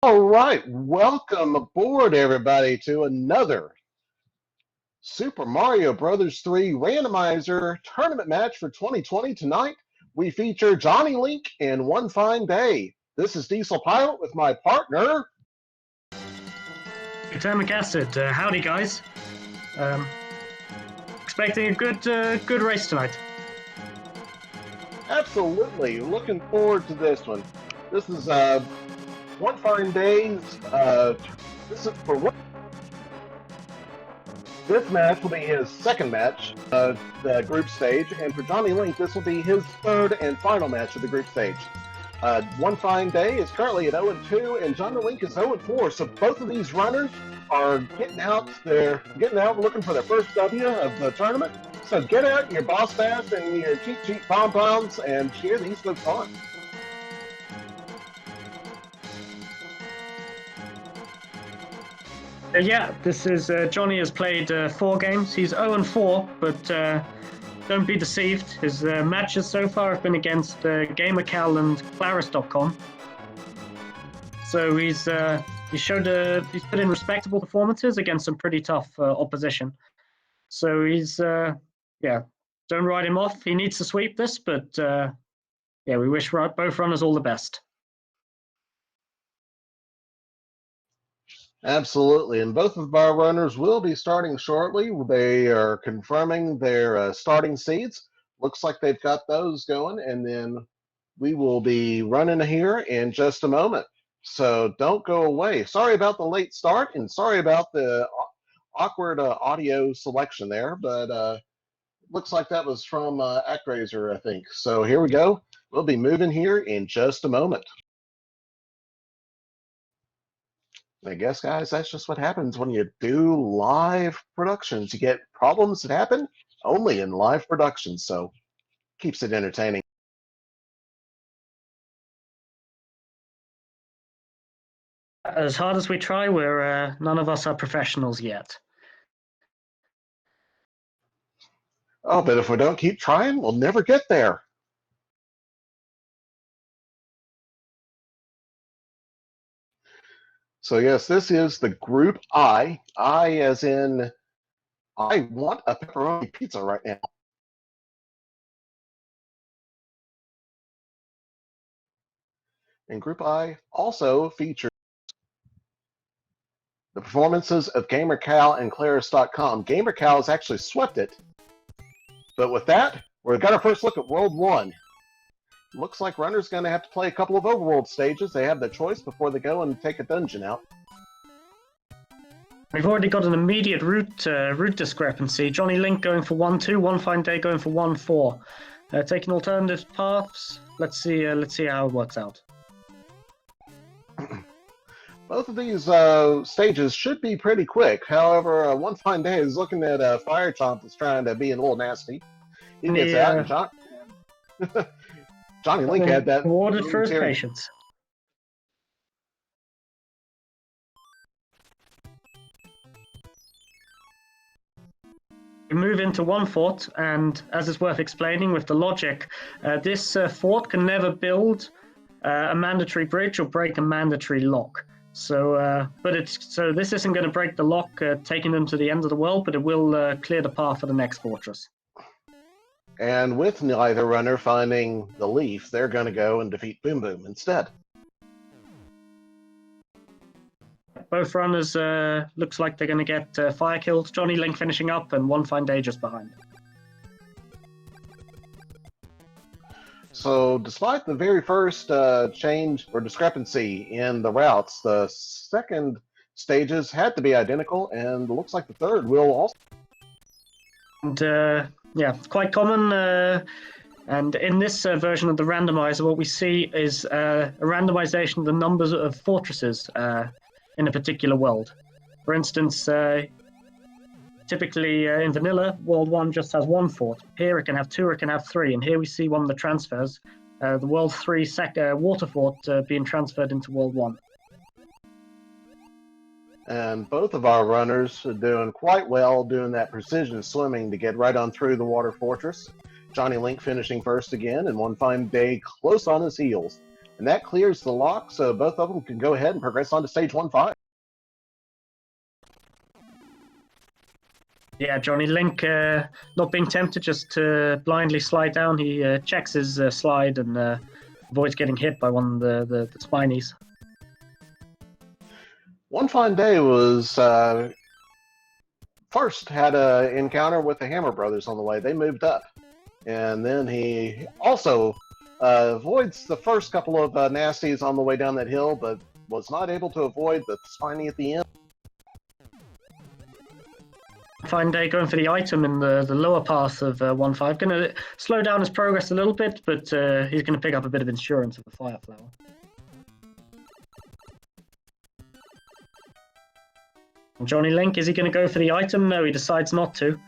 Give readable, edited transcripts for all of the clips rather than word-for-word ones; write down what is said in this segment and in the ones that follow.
All right, welcome aboard, everybody, to another Super Mario Brothers 3 Randomizer tournament match for 2020. Tonight, we feature JonnyLink and One Fine Day. This is Diesel Pilot with my partner, Atomic Acid. Howdy, guys. Expecting a good race tonight. Absolutely. Looking forward to this one. This is One Fine Day's. This is for one. This match will be his second match of the group stage, and for JonnyLink, this will be his third and final match of the group stage. One Fine Day is currently at 0-2, and JonnyLink is 0-4. So both of these runners are getting out. They're getting out looking for their first W of the tournament. So get out your boss bass and your cheat pom-poms and cheer these folks on. Yeah, this is Johnny has played 4 games. He's 0-4, but don't be deceived. His matches so far have been against GamerCal and Claris.com. So he's put in respectable performances against some pretty tough opposition. So he's yeah, don't write him off. He needs to sweep this, but yeah, we wish both runners all the best. Absolutely, and both of our runners will be starting shortly. They are confirming their starting seeds. Looks like they've got those going, and then we will be running here in just a moment. So don't go away. Sorry about the late start, and sorry about the awkward audio selection there, but looks like that was from ActRaiser, I think. So here we go. We'll be moving here in just a moment. I guess, guys, that's just what happens when you do live productions. You get problems that happen only in live productions, so keeps it entertaining. As hard as we try, we're none of us are professionals yet. Oh, but if we don't keep trying, we'll never get there. So yes, this is the group I. I as in, I want a pepperoni pizza right now. And group I also features the performances of GamerCal and Claris.com. GamerCal has actually swept it. But with that, we've got our first look at World 1. Looks like runners going to have to play a couple of overworld stages. They have the choice before they go and take a dungeon out. We've already got an immediate route discrepancy. JonnyLink going for 1-2, One Fine Day going for 1-4. Taking alternative paths. Let's see how it works out. Both of these stages should be pretty quick. However, One Fine Day is looking at Fire Chomp that's trying to be a little nasty. He gets out and JonnyLink had that. Rewarded for his patience. We move into one fort, and as is worth explaining with the logic, this fort can never build a mandatory bridge or break a mandatory lock. So, so this isn't going to break the lock, taking them to the end of the world, but it will clear the path for the next fortress. And with neither runner finding the leaf, they're going to go and defeat Boom Boom instead. Both runners looks like they're going to get fire killed. JonnyLink finishing up and One Fine Day just behind. So despite the very first change or discrepancy in the routes, the second stages had to be identical, and it looks like the third will also. And yeah, it's quite common. And in this version of the randomizer, what we see is a randomization of the numbers of fortresses in a particular world. For instance, typically in vanilla, World 1 just has 1 fort. Here it can have 2 or it can have 3. And here we see one of the transfers, the World 3 water fort being transferred into World 1. And both of our runners are doing quite well doing that precision swimming to get right on through the water fortress. JonnyLink finishing first again, and One Fine Day close on his heels. And that clears the lock, so both of them can go ahead and progress on to stage 1-5. Yeah, JonnyLink not being tempted just to blindly slide down. He checks his slide and avoids getting hit by one of the spinies. One Fine Day was first had an encounter with the Hammer Brothers on the way. They moved up. And then he also avoids the first couple of nasties on the way down that hill, but was not able to avoid the spiny at the end. Fine Day going for the item in the lower path of 1-5. Going to slow down his progress a little bit, but he's going to pick up a bit of insurance of the Fire Flower. JonnyLink, is he going to go for the item? No, he decides not to.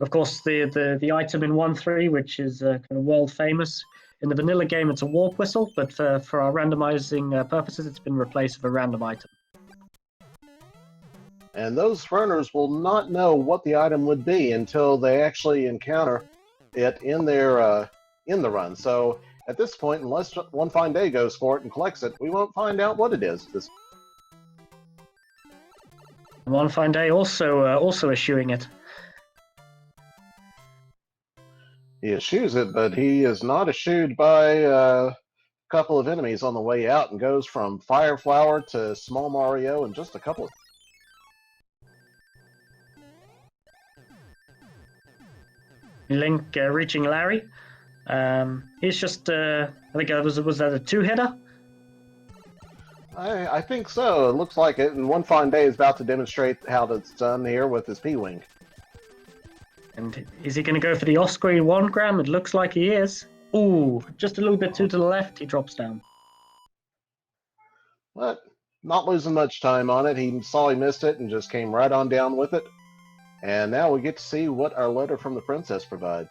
Of course, the item in 1-3, which is kind of world famous. In the vanilla game, it's a warp whistle, but for our randomizing purposes, it's been replaced with a random item. And those runners will not know what the item would be until they actually encounter it in their in the run. So at this point, unless One Fine Day goes for it and collects it, we won't find out what it is. One Fine Day also eschewing it. He eschews it, but he is not eschewed by a couple of enemies on the way out and goes from Fire Flower to Small Mario in just a couple of... Link reaching Larry. He's just, I think was that a two-hitter? I think so. It looks like it. And One Fine Day is about to demonstrate how that's done here with his P-Wing. And is he going to go for the off-screen 1 gram? It looks like he is. Ooh, just a little bit too to the left, he drops down. But not losing much time on it. He saw he missed it and just came right on down with it. And now we get to see what our letter from the princess provides.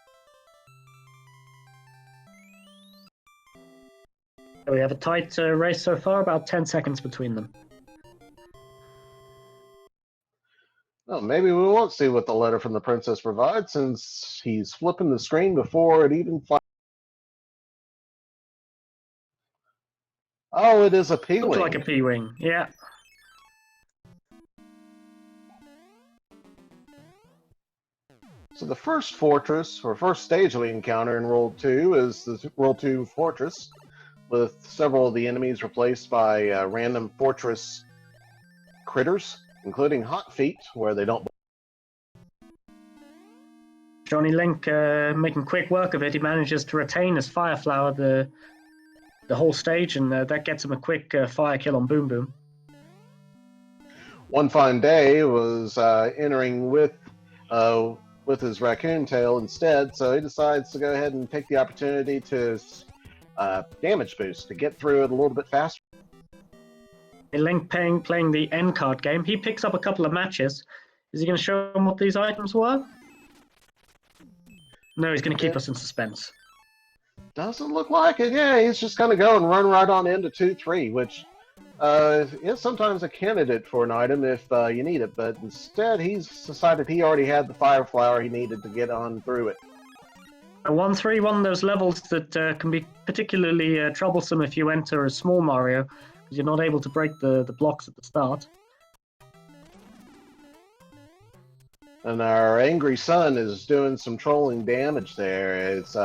We have a tight race so far, about 10 seconds between them. Well, maybe we won't see what the letter from the princess provides, since he's flipping the screen before it even flies. Oh, it is a P-Wing. Looks like a P-Wing, yeah. So the first fortress, or first stage we encounter in World 2 is the World 2 Fortress, with several of the enemies replaced by random fortress critters, including Hot Feet, where they don't... JonnyLink making quick work of it. He manages to retain his Fire Flower the whole stage, and that gets him a quick fire kill on Boom Boom. One Fine Day was entering with his raccoon tail instead, so he decides to go ahead and take the opportunity to damage boost to get through it a little bit faster. Link playing the end card game. He picks up a couple of matches. Is he going to show him what these items were? No, he's going to keep us in suspense. Doesn't look like it. Yeah, he's just going to go and run right on into 2-3, which is sometimes a candidate for an item if you need it, but instead he's decided he already had the Fire Flower he needed to get on through it. 1-3, one of those levels that can be particularly troublesome if you enter a small Mario, because you're not able to break the blocks at the start. And our angry son is doing some trolling damage there. It's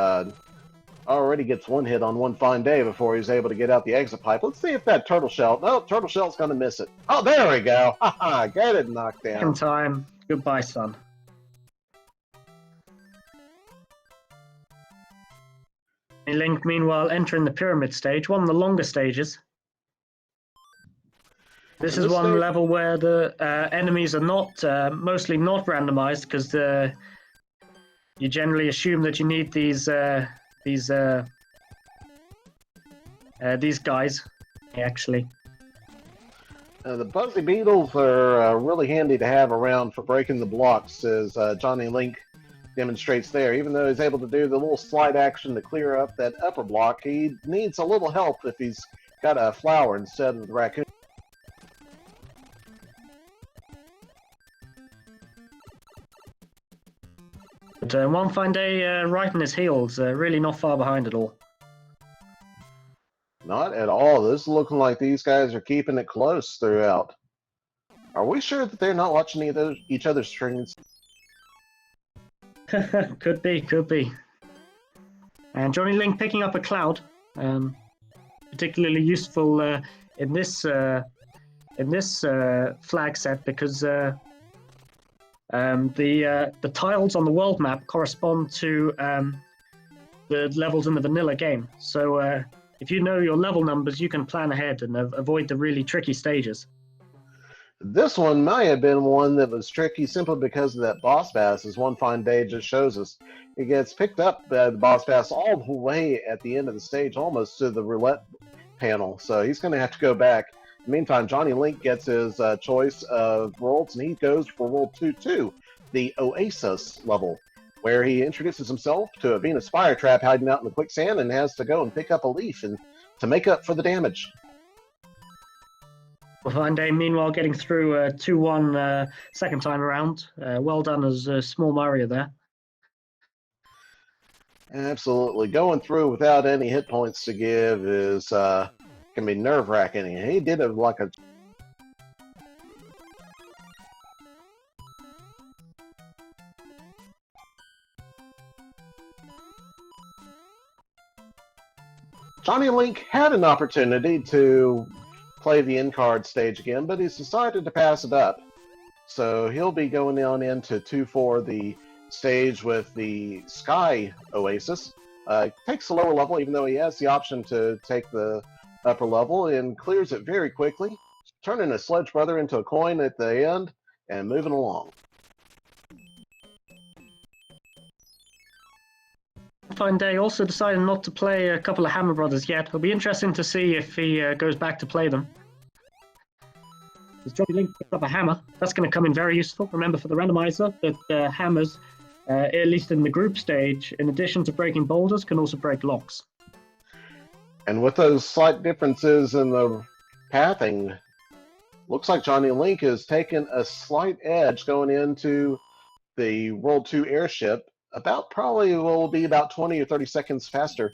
already gets one hit on One Fine Day before he's able to get out the exit pipe. Let's see if that turtle shell... No, turtle shell's going to miss it. Oh, there we go. Haha, get it knocked down. Second time. Goodbye, son. Link, meanwhile, entering the pyramid stage, one of the longer stages. This is one level where the enemies are not mostly not randomized, because you generally assume that you need these guys, actually. The Buzzy Beetles are really handy to have around for breaking the blocks, as JonnyLink demonstrates there. Even though he's able to do the little slide action to clear up that upper block, he needs a little help if he's got a flower instead of the raccoon. But One Fine Day right in his heels, really not far behind at all. Not at all. This is looking like these guys are keeping it close throughout. Are we sure that they're not watching each other's streams? Could be, could be. And JonnyLink picking up a cloud, particularly useful in this flag set because the tiles on the world map correspond to the levels in the vanilla game. So if you know your level numbers, you can plan ahead and avoid the really tricky stages. This one might have been one that was tricky simply because of that boss pass, as One Fine Day just shows us. It gets picked up, the boss pass, all the way at the end of the stage, almost to the roulette panel. So he's going to have to go back. In the meantime, JonnyLink gets his choice of worlds, and he goes for World 2-2, the Oasis level, where he introduces himself to a Venus fire trap hiding out in the quicksand and has to go and pick up a leaf and to make up for the damage. Onefineday, meanwhile, getting through 2-1 second time around. Well done as Small Mario there. Absolutely. Going through without any hit points to give is can be nerve-wracking. He did it like a... JonnyLink had an opportunity to play the in-card stage again, but he's decided to pass it up. So he'll be going on into 2-4, the stage with the Sky Oasis. Takes the lower level, even though he has the option to take the upper level, and clears it very quickly, turning a Sledge Brother into a coin at the end, and moving along. Onefineday also decided not to play a couple of Hammer Brothers yet. It'll be interesting to see if he goes back to play them. As JonnyLink picks up a hammer, that's going to come in very useful. Remember, for the randomizer, that hammers, at least in the group stage, in addition to breaking boulders, can also break locks. And with those slight differences in the pathing, looks like JonnyLink has taken a slight edge going into the World 2 airship. Probably will be about 20 or 30 seconds faster.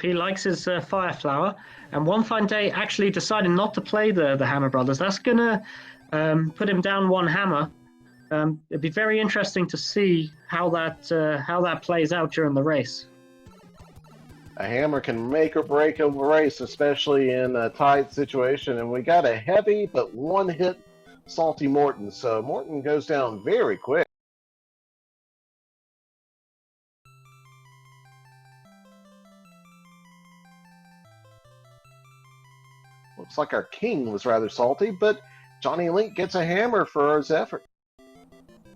He likes his Fire Flower, and Onefineday actually decided not to play the Hammer Brothers. That's going to put him down one hammer. It'd be very interesting to see how that plays out during the race. A hammer can make or break a race, especially in a tight situation, and we got a heavy but one-hit Salty Morton, so Morton goes down very quick. Looks like our king was rather salty, but JonnyLink gets a hammer for his effort.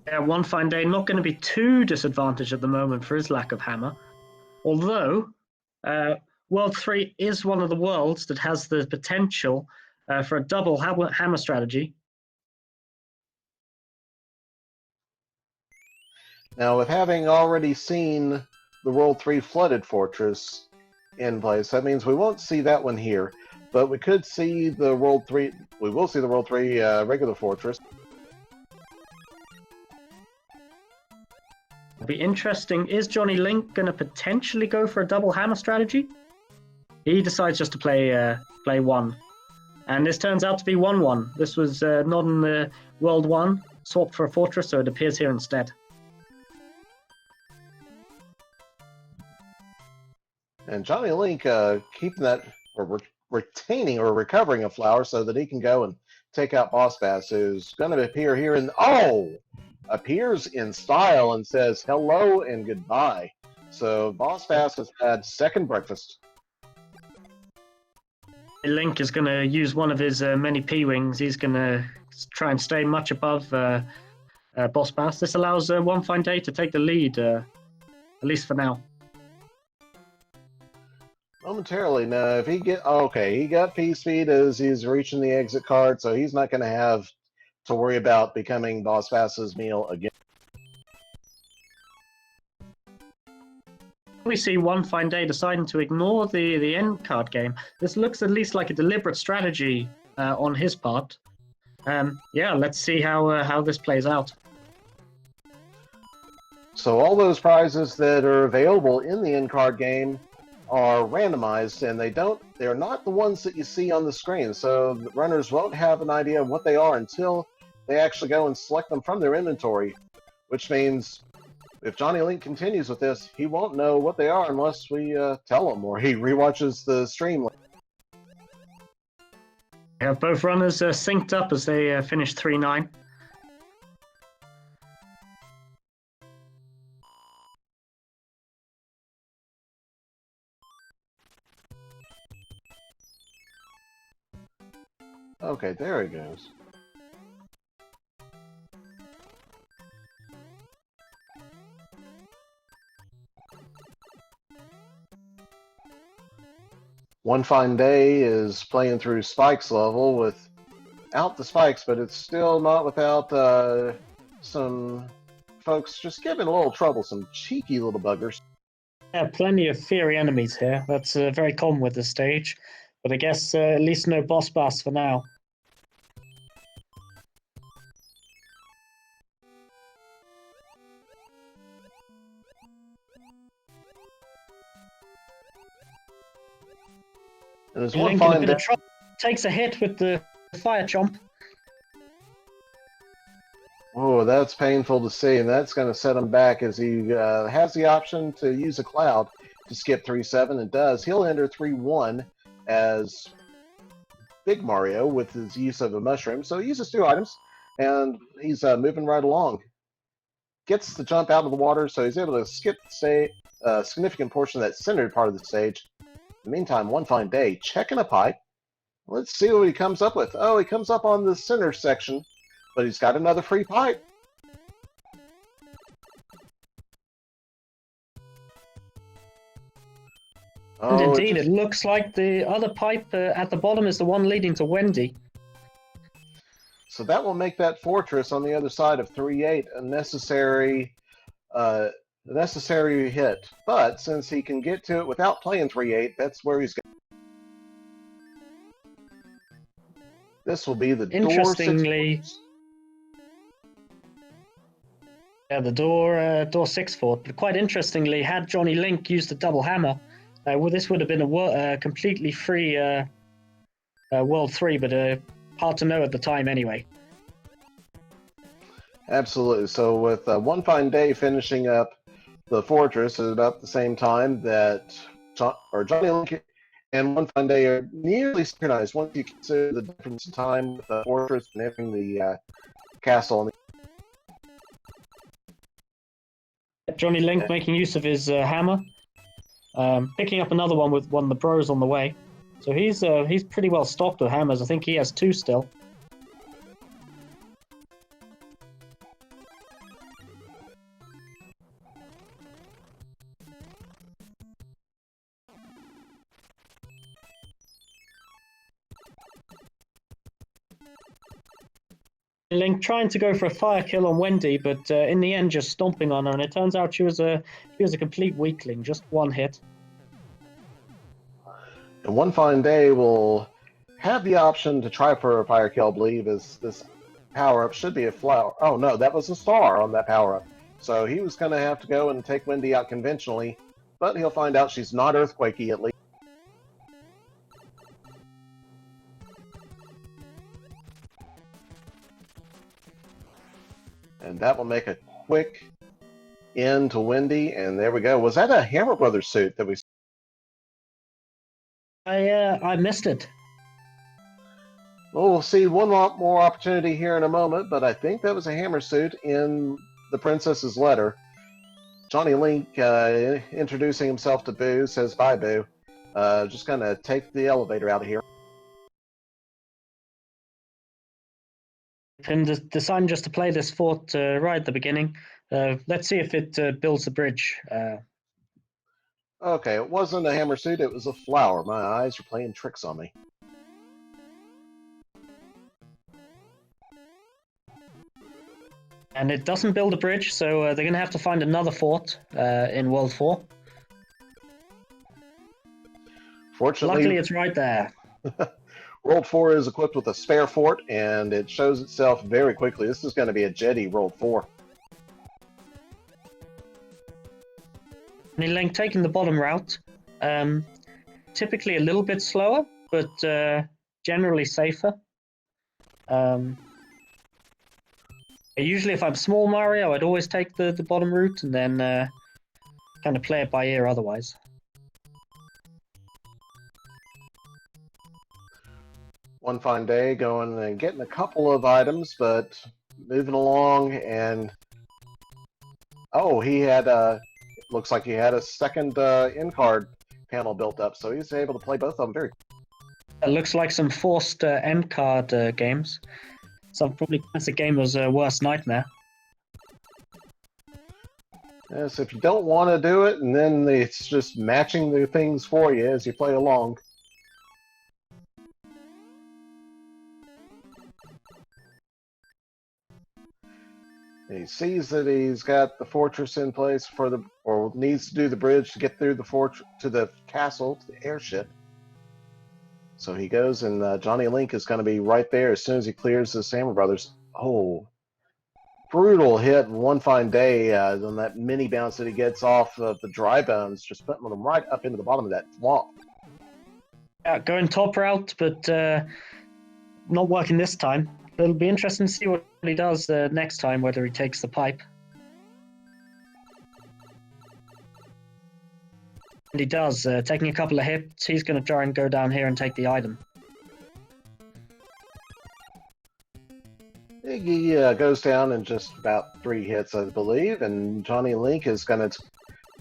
Yeah, Onefineday not going to be too disadvantaged at the moment for his lack of hammer. Although, World 3 is one of the worlds that has the potential for a double hammer strategy. Now, with having already seen the World 3 Flooded Fortress in place, that means we won't see that one here. But we could see the World 3... We will see the World 3 regular fortress. It'll be interesting. Is JonnyLink going to potentially go for a double hammer strategy? He decides just to play one. And this turns out to be 1-1. This was not in the World 1, swapped for a fortress, so it appears here instead. And JonnyLink keeping that, or retaining or recovering a flower so that he can go and take out Boss Bass, who's going to appear here and appears in style and says hello and goodbye. So Boss Bass has had second breakfast. Link is going to use one of his many P-Wings. He's going to try and stay much above Boss Bass. This allows Onefineday to take the lead, at least for now. Momentarily. Now, if he he got P-Speed as he's reaching the exit card, so he's not going to have to worry about becoming Boss Bass's meal again. We see Onefineday deciding to ignore the end card game. This looks at least like a deliberate strategy on his part. Yeah, let's see how this plays out. So all those prizes that are available in the in-card game are randomized, and they're not the ones that you see on the screen. So the runners won't have an idea of what they are until they actually go and select them from their inventory, which means if JonnyLink continues with this, he won't know what they are unless we tell him or he rewatches the stream. We have both runners synced up as they finish 3-9. Okay, there he goes. One Fine Day is playing through Spike's level without the spikes, but it's still not without some folks just giving a little trouble, some cheeky little buggers. Yeah, plenty of fiery enemies here. That's very common with this stage. But I guess at least no boss bass for now. And there's Link one in a fine bit day. of trouble. Takes a hit with the fire chomp. Oh, that's painful to see, and that's going to set him back as he has the option to use a cloud to skip 3-7, and does. He'll enter 3-1 as Big Mario with his use of a mushroom. So he uses 2 items, and he's moving right along. Gets the jump out of the water, so he's able to skip a significant portion of that centered part of the stage. In the meantime, One Fine Day checking a pipe. Let's see what he comes up with. Oh, he comes up on the center section, but he's got another free pipe. And indeed, it looks like the other pipe at the bottom is the one leading to Wendy. So that will make that fortress on the other side of 3-8 a necessary hit. But since he can get to it without playing 3-8, that's where he's going. This will be the Interestingly, door 6. Yeah, the door 6 fort. But quite interestingly, had JonnyLink used the double hammer, this would have been a completely free World 3, but hard to know at the time anyway. Absolutely. So with One Fine Day finishing up the fortress at about the same time that JonnyLink and One Fine Day are nearly synchronized once you consider the difference in time with the fortress and entering the castle. JonnyLink making use of his hammer, picking up another one with one of the bros on the way. So he's pretty well stocked with hammers. I think he has 2 still. Link trying to go for a fire kill on Wendy, but in the end just stomping on her, and it turns out she was a complete weakling, just 1 hit. And One Fine Day will have the option to try for a fire kill, I believe, as this power-up should be a flower. Oh no, that was a star on that power-up. So he was going to have to go and take Wendy out conventionally, but he'll find out she's not earthquakey at least. And that will make a quick end to Wendy, and there we go. Was that a Hammer Brothers suit that we saw? I missed it. Well, we'll see one more opportunity here in a moment, but I think that was a Hammer suit in the Princess's letter. JonnyLink introducing himself to Boo, says, "Bye, Boo." Just gonna take the elevator out of here. And deciding just to play this fort right at the beginning. Let's see if it builds the bridge. Okay, it wasn't a hammer suit, it was a flower. My eyes are playing tricks on me. And it doesn't build a bridge, so they're going to have to find another fort in World 4. Fortunately, luckily it's right there. World 4 is equipped with a spare fort, and it shows itself very quickly. This is going to be a jetty World 4. JonnyLink taking the bottom route. Typically a little bit slower, but generally safer. Usually if I'm small Mario, I'd always take the bottom route and then kind of play it by ear otherwise. One fine day going and getting a couple of items, but moving along, and oh, he had looks like he had a second in card panel built up, so he's able to play both of them very. It looks like some forced end card games. Some probably classic gamer's worst nightmare. Yes, if you don't want to do it, and then it's just matching the things for you as you play along. He sees that he's got the fortress in place for the, or needs to do the bridge to get through the fortress to the castle, to the airship. So he goes, and JonnyLink is going to be right there as soon as he clears the Samurai Brothers. Oh, brutal hit one fine day on that mini bounce that he gets off of the dry bones, just putting them right up into the bottom of that swamp. Yeah, going top route, but not working this time. It'll be interesting to see what he does next time, whether he takes the pipe. And he does, taking a couple of hits, he's going to try and go down here and take the item. He goes down in just about 3 hits, I believe, and JonnyLink is going to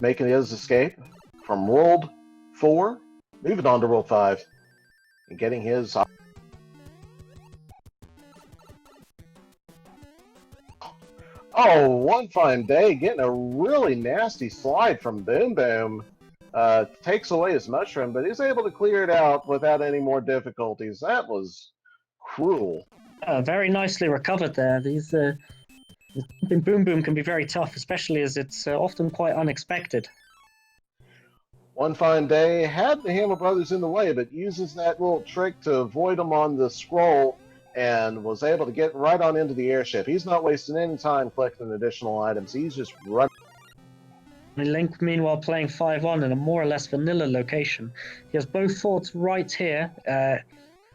make his escape from World 4, moving on to World 5, and getting his... Oh, one fine day, getting a really nasty slide from Boom Boom. Takes away his mushroom, but he's able to clear it out without any more difficulties. That was cruel. Very nicely recovered there. These Boom Boom can be very tough, especially as it's often quite unexpected. One fine day had the Hammer Brothers in the way, but uses that little trick to avoid them on the scroll and was able to get right on into the airship. He's not wasting any time collecting additional items. He's just running. Link, meanwhile, playing 5-on in a more or less vanilla location. He has both forts right here.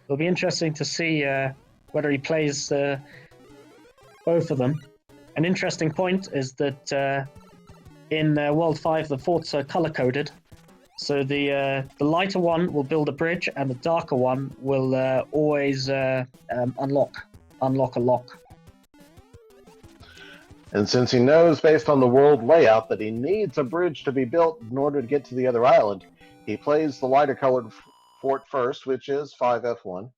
It'll be interesting to see whether he plays both of them. An interesting point is that in World 5, the forts are color-coded. So the lighter one will build a bridge, and the darker one will always unlock a lock. And since he knows, based on the world layout, that he needs a bridge to be built in order to get to the other island, he plays the lighter colored fort first, which is 5F1.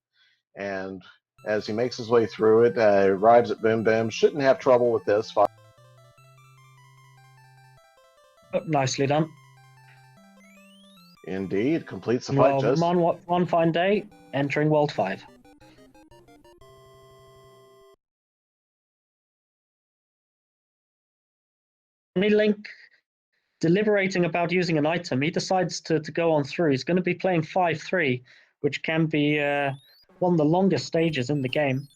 And as he makes his way through it, arrives at Boom Boom. Shouldn't have trouble with this. Oh, nicely done. Indeed, completes the fight just... One fine day, entering World 5. JonnyLink, deliberating about using an item, he decides to go on through. He's going to be playing 5-3, which can be one of the longest stages in the game.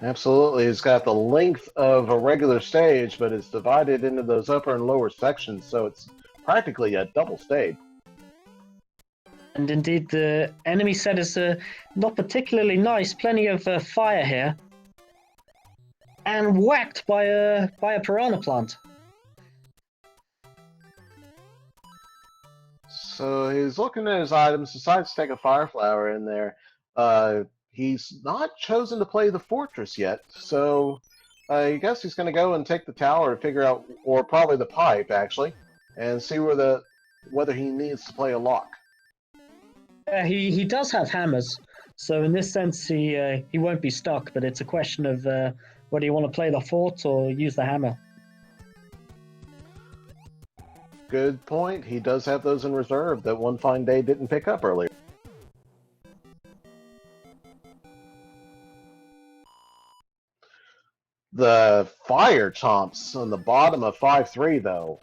Absolutely. It's got the length of a regular stage, but it's divided into those upper and lower sections, so it's practically a double stage. And indeed, the enemy set is not particularly nice. Plenty of fire here. And whacked by a piranha plant. So he's looking at his items, decides to take a fire flower in there. He's not chosen to play the fortress yet, so I guess he's going to go and take the tower and figure out, or probably the pipe actually, and see whether he needs to play a lock. He does have hammers, so in this sense he won't be stuck. But it's a question of whether you want to play the fort or use the hammer. Good point. He does have those in reserve that one fine day didn't pick up earlier. The fire chomps on the bottom of 5-3, though.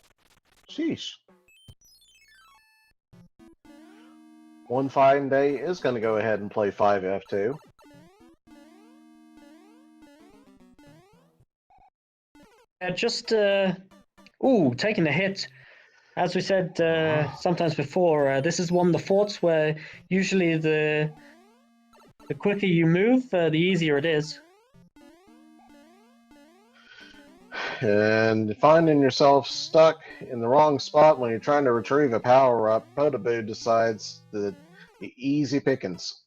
Sheesh. One fine day is going to go ahead and play 5F2. Just Ooh, taking a hit. As we said sometimes before, this is one of the forts where usually the quicker you move, the easier it is. And finding yourself stuck in the wrong spot when you're trying to retrieve a power-up, Potaboo decides the easy pickings.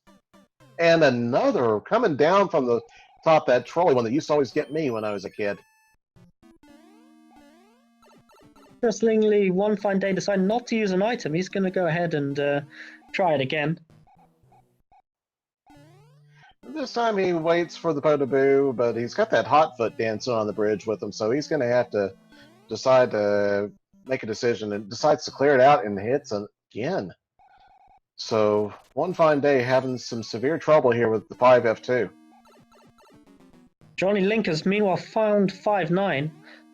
And another coming down from the top, that trolley one that used to always get me when I was a kid. Interestingly, One Fine Day decided not to use an item. He's going to go ahead and try it again. This time he waits for the Potaboo, but he's got that hot foot dancing on the bridge with him, so he's going to have to decide to make a decision, and decides to clear it out and hits again. So One Fine Day having some severe trouble here with the 5F2. JonnyLink has meanwhile found 5-9.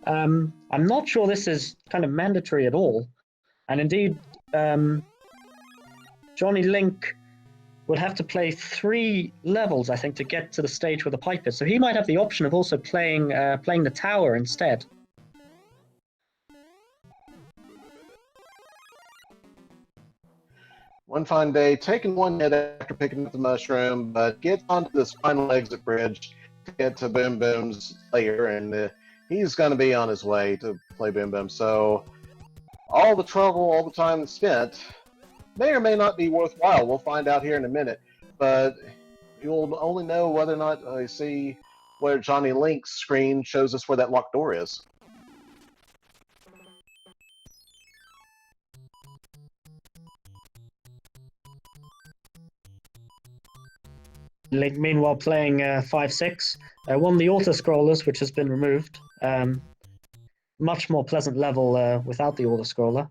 I'm not sure this is kind of mandatory at all. And indeed, JonnyLink would have to play 3 levels, I think, to get to the stage where the pipe is. So he might have the option of also playing the tower instead. One Fine Day taking one hit after picking up the mushroom, but gets onto this final exit bridge to get to Boom Boom's lair, and he's going to be on his way to play Boom Boom. So all the trouble, all the time spent, may or may not be worthwhile. We'll find out here in a minute, but you'll only know whether or not I see where JonnyLink's screen shows us where that locked door is. Link, meanwhile, playing 5-6. One of the auto-scrollers, which has been removed. Much more pleasant level without the auto-scroller.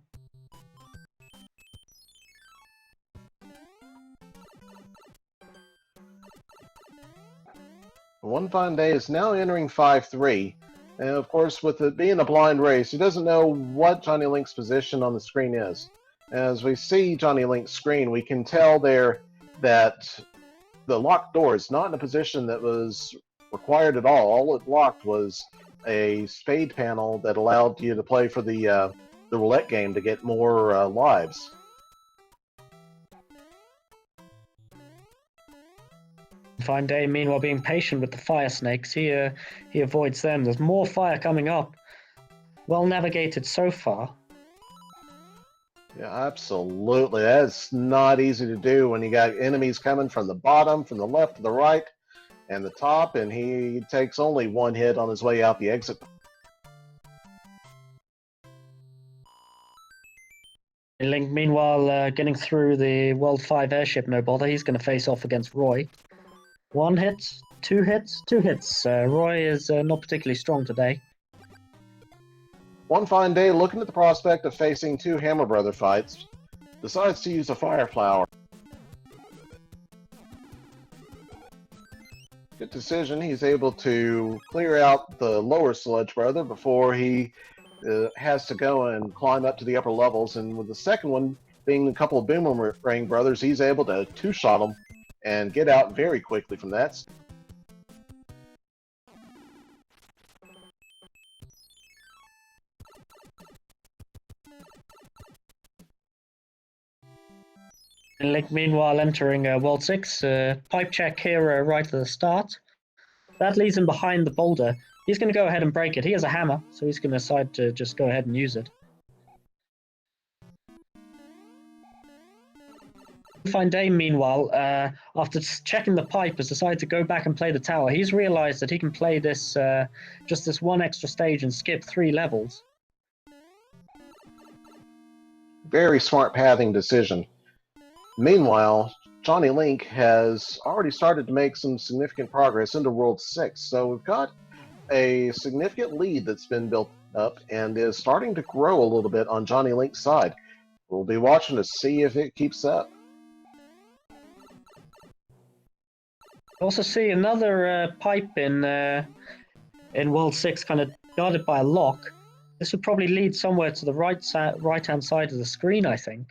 One Fine Day is now entering 5-3. And of course, with it being a blind race, he doesn't know what JonnyLink's position on the screen is. As we see JonnyLink's screen, we can tell there that the locked door is not in a position that was required at all. All it locked was a spade panel that allowed you to play for the roulette game to get more lives. Fine Day, meanwhile, being patient with the fire snakes. He avoids them. There's more fire coming up. Well navigated so far. Yeah, absolutely. That's not easy to do when you got enemies coming from the bottom, from the left to the right, and the top, and he takes only one hit on his way out the exit. Link, meanwhile, getting through the World 5 airship, no bother. He's going to face off against Roy. 1 hit, 2 hits, 2 hits. Roy is not particularly strong today. One Fine Day, looking at the prospect of facing 2 Hammer Brother fights, decides to use a Fire Flower. Good decision. He's able to clear out the lower Sludge Brother before he has to go and climb up to the upper levels. And with the second one being a couple of Boomerang Brothers, he's able to 2-shot them and get out very quickly from that. Link, meanwhile, entering World 6. Pipe check here right at the start. That leaves him behind the boulder. He's going to go ahead and break it. He has a hammer, so he's going to decide to just go ahead and use it. Fine Day, meanwhile, after checking the pipe, has decided to go back and play the tower. He's realized that he can play this just this one extra stage and skip 3 levels. Very smart pathing decision. Meanwhile, JonnyLink has already started to make some significant progress into World 6, so we've got a significant lead that's been built up and is starting to grow a little bit on JonnyLink's side. We'll be watching to see if it keeps up. Also see another pipe in World 6 kind of guarded by a lock. This would probably lead somewhere to the right-hand side of the screen, I think.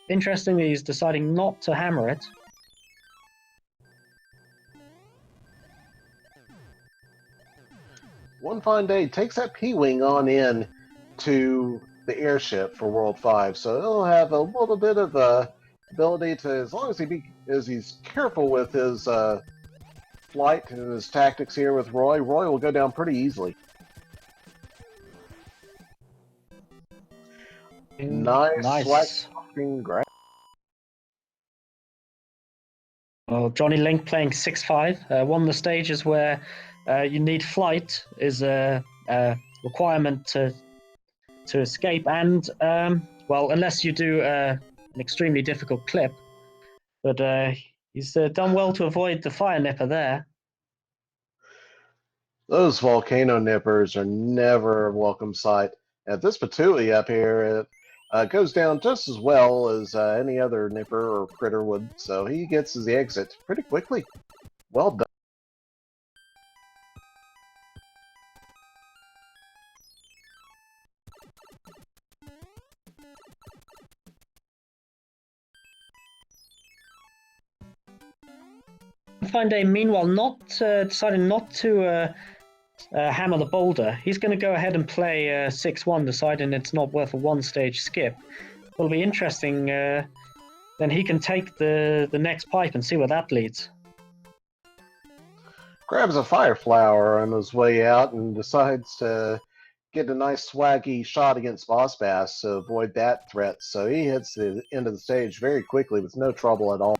Interestingly, he's deciding not to hammer it. One Fine Day takes that P-Wing on in to the airship for World 5, so he'll have a little bit of ability to, as long as he's careful with his flight and his tactics here with Roy, Roy will go down pretty easily. Nice. Swag grab. Well, JonnyLink playing 6-5. One of the stages where you need flight is a requirement to escape, and well, unless you do an extremely difficult clip. But he's done well to avoid the fire nipper there. Those volcano nippers are never a welcome sight. At this patootie up here, it goes down just as well as any other nipper or critter would, so he gets his exit pretty quickly. Well done. Onefineday, meanwhile, decided not to hammer the boulder. He's going to go ahead and play 6-1, deciding it's not worth a one-stage skip. It'll be interesting. Then he can take the next pipe and see where that leads. Grabs a fire flower on his way out and decides to get a nice swaggy shot against Boss Bass to avoid that threat. So he hits the end of the stage very quickly with no trouble at all.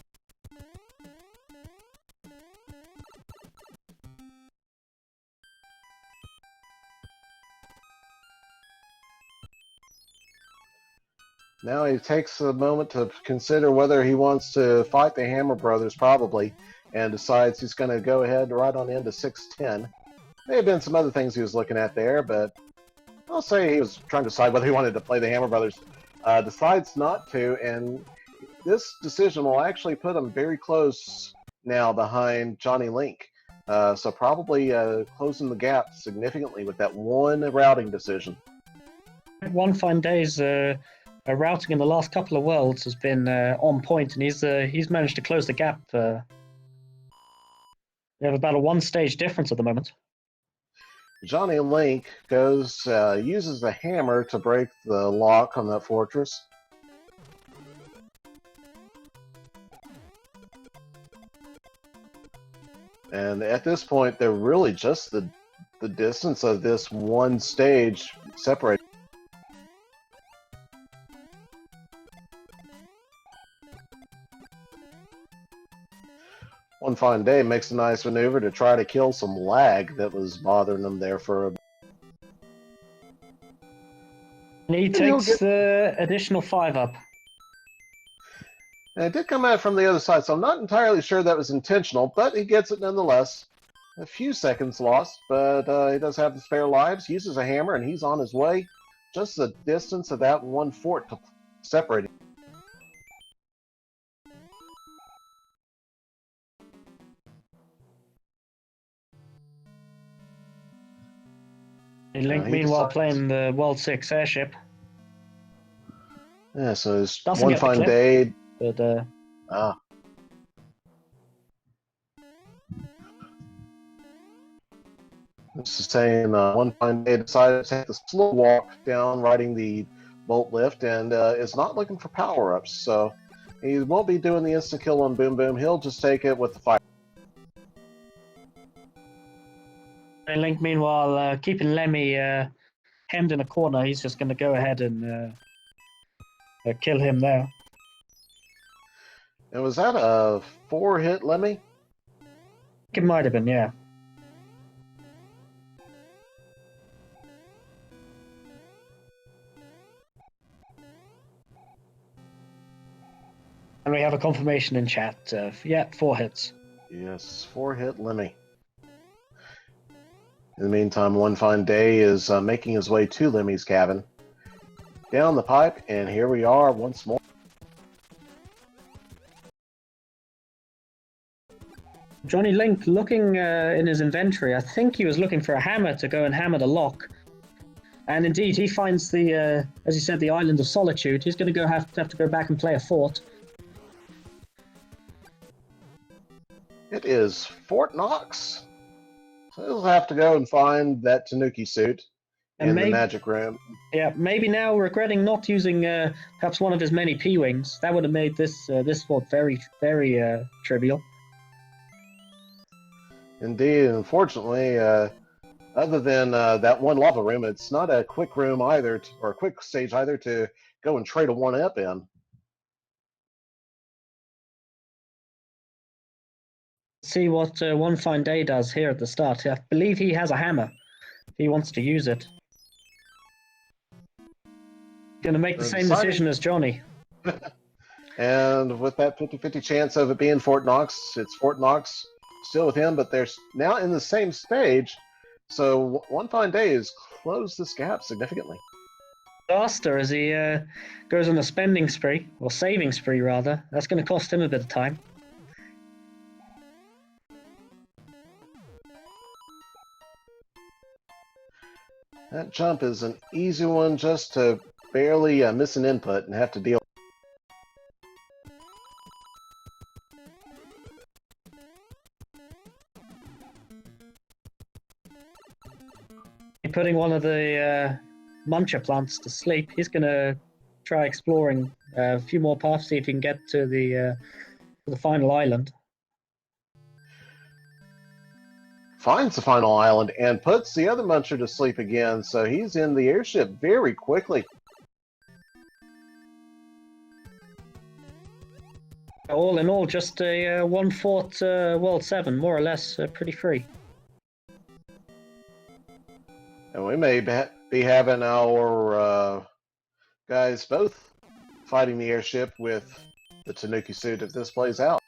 Now he takes a moment to consider whether he wants to fight the Hammer Brothers, probably, and decides he's going to go ahead right on into 6-10. May have been some other things he was looking at there, but I'll say he was trying to decide whether he wanted to play the Hammer Brothers. Decides not to, and this decision will actually put him very close now behind JonnyLink. So probably closing the gap significantly with that one routing decision. Onefinday's routing in the last couple of worlds has been on point, and he's managed to close the gap. We have about a one-stage difference at the moment. JonnyLink uses the hammer to break the lock on that fortress. And at this point, they're really just the distance of this one stage separated. Onefineday makes a nice maneuver to try to kill some lag that was bothering him there for a... And he takes the additional 5 up. And it did come out from the other side, so I'm not entirely sure that was intentional, but he gets it nonetheless. A few seconds lost, but he does have the spare lives, uses a hammer, and he's on his way. Just the distance of that one fort to separate him. Link, meanwhile, playing the World 6 airship. Yeah, so it's Onefineday. But this is saying Onefineday decided to take the slow walk down, riding the bolt lift, and is not looking for power-ups. So he won't be doing the instant kill on Boom Boom. He'll just take it with the fire. Link, meanwhile, keeping Lemmy hemmed in a corner. He's just going to go ahead and kill him there. And was that a 4-hit Lemmy? It might have been, yeah. And we have a confirmation in chat. Yeah, 4 hits. Yes, 4-hit Lemmy. In the meantime, Onefineday is making his way to Lemmy's cabin. Down the pipe, and here we are once more. JonnyLink looking in his inventory. I think he was looking for a hammer to go and hammer the lock. And indeed, he finds the, as you said, the Island of Solitude. He's going to have to go back and play a fort. It is Fort Knox. So he'll have to go and find that Tanuki suit in the magic room. Yeah, maybe now regretting not using perhaps one of his many P-wings. That would have made this this fort very, very trivial. Indeed, unfortunately, other than that one lava room, it's not a quick room either, or a quick stage either, to go and trade a 1-up in. See what One Fine Day does here at the start. I believe he has a hammer. If he wants to use it. Going to make the same decision as Johnny. And with that 50-50 chance of it being Fort Knox, it's Fort Knox still with him, but they're now in the same stage. So One Fine Day has closed this gap significantly. Faster as he goes on a spending spree, or saving spree rather. That's going to cost him a bit of time. That jump is an easy one just to barely miss an input and have to deal. Putting one of the muncher plants to sleep. He's going to try exploring a few more paths, see if he can get to the final island. Finds the final island and puts the other muncher to sleep again, so he's in the airship very quickly. All in all, just a 1 Fort World 7, more or less pretty free. And we may be having our guys both fighting the airship with the Tanuki suit if this plays out.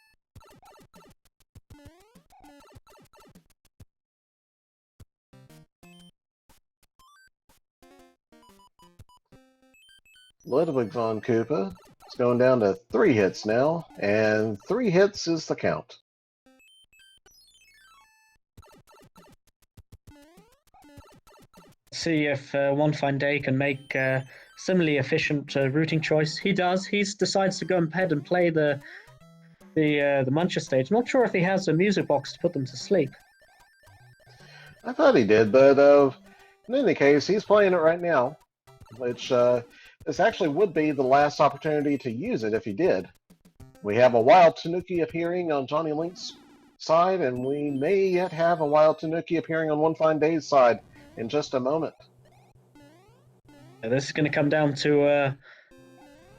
Ludwig von Koopa is going down to 3 hits now, and 3 hits is the count. See if One Fine Day can make similarly efficient routing choice. He does. He decides to go ahead and play the muncher stage. Not sure if he has a music box to put them to sleep. I thought he did, but in any case, he's playing it right now, which this actually would be the last opportunity to use it if he did. We have a wild Tanuki appearing on JonnyLink's side, and we may yet have a wild Tanuki appearing on One Fine Day's side in just a moment. This is going to come down to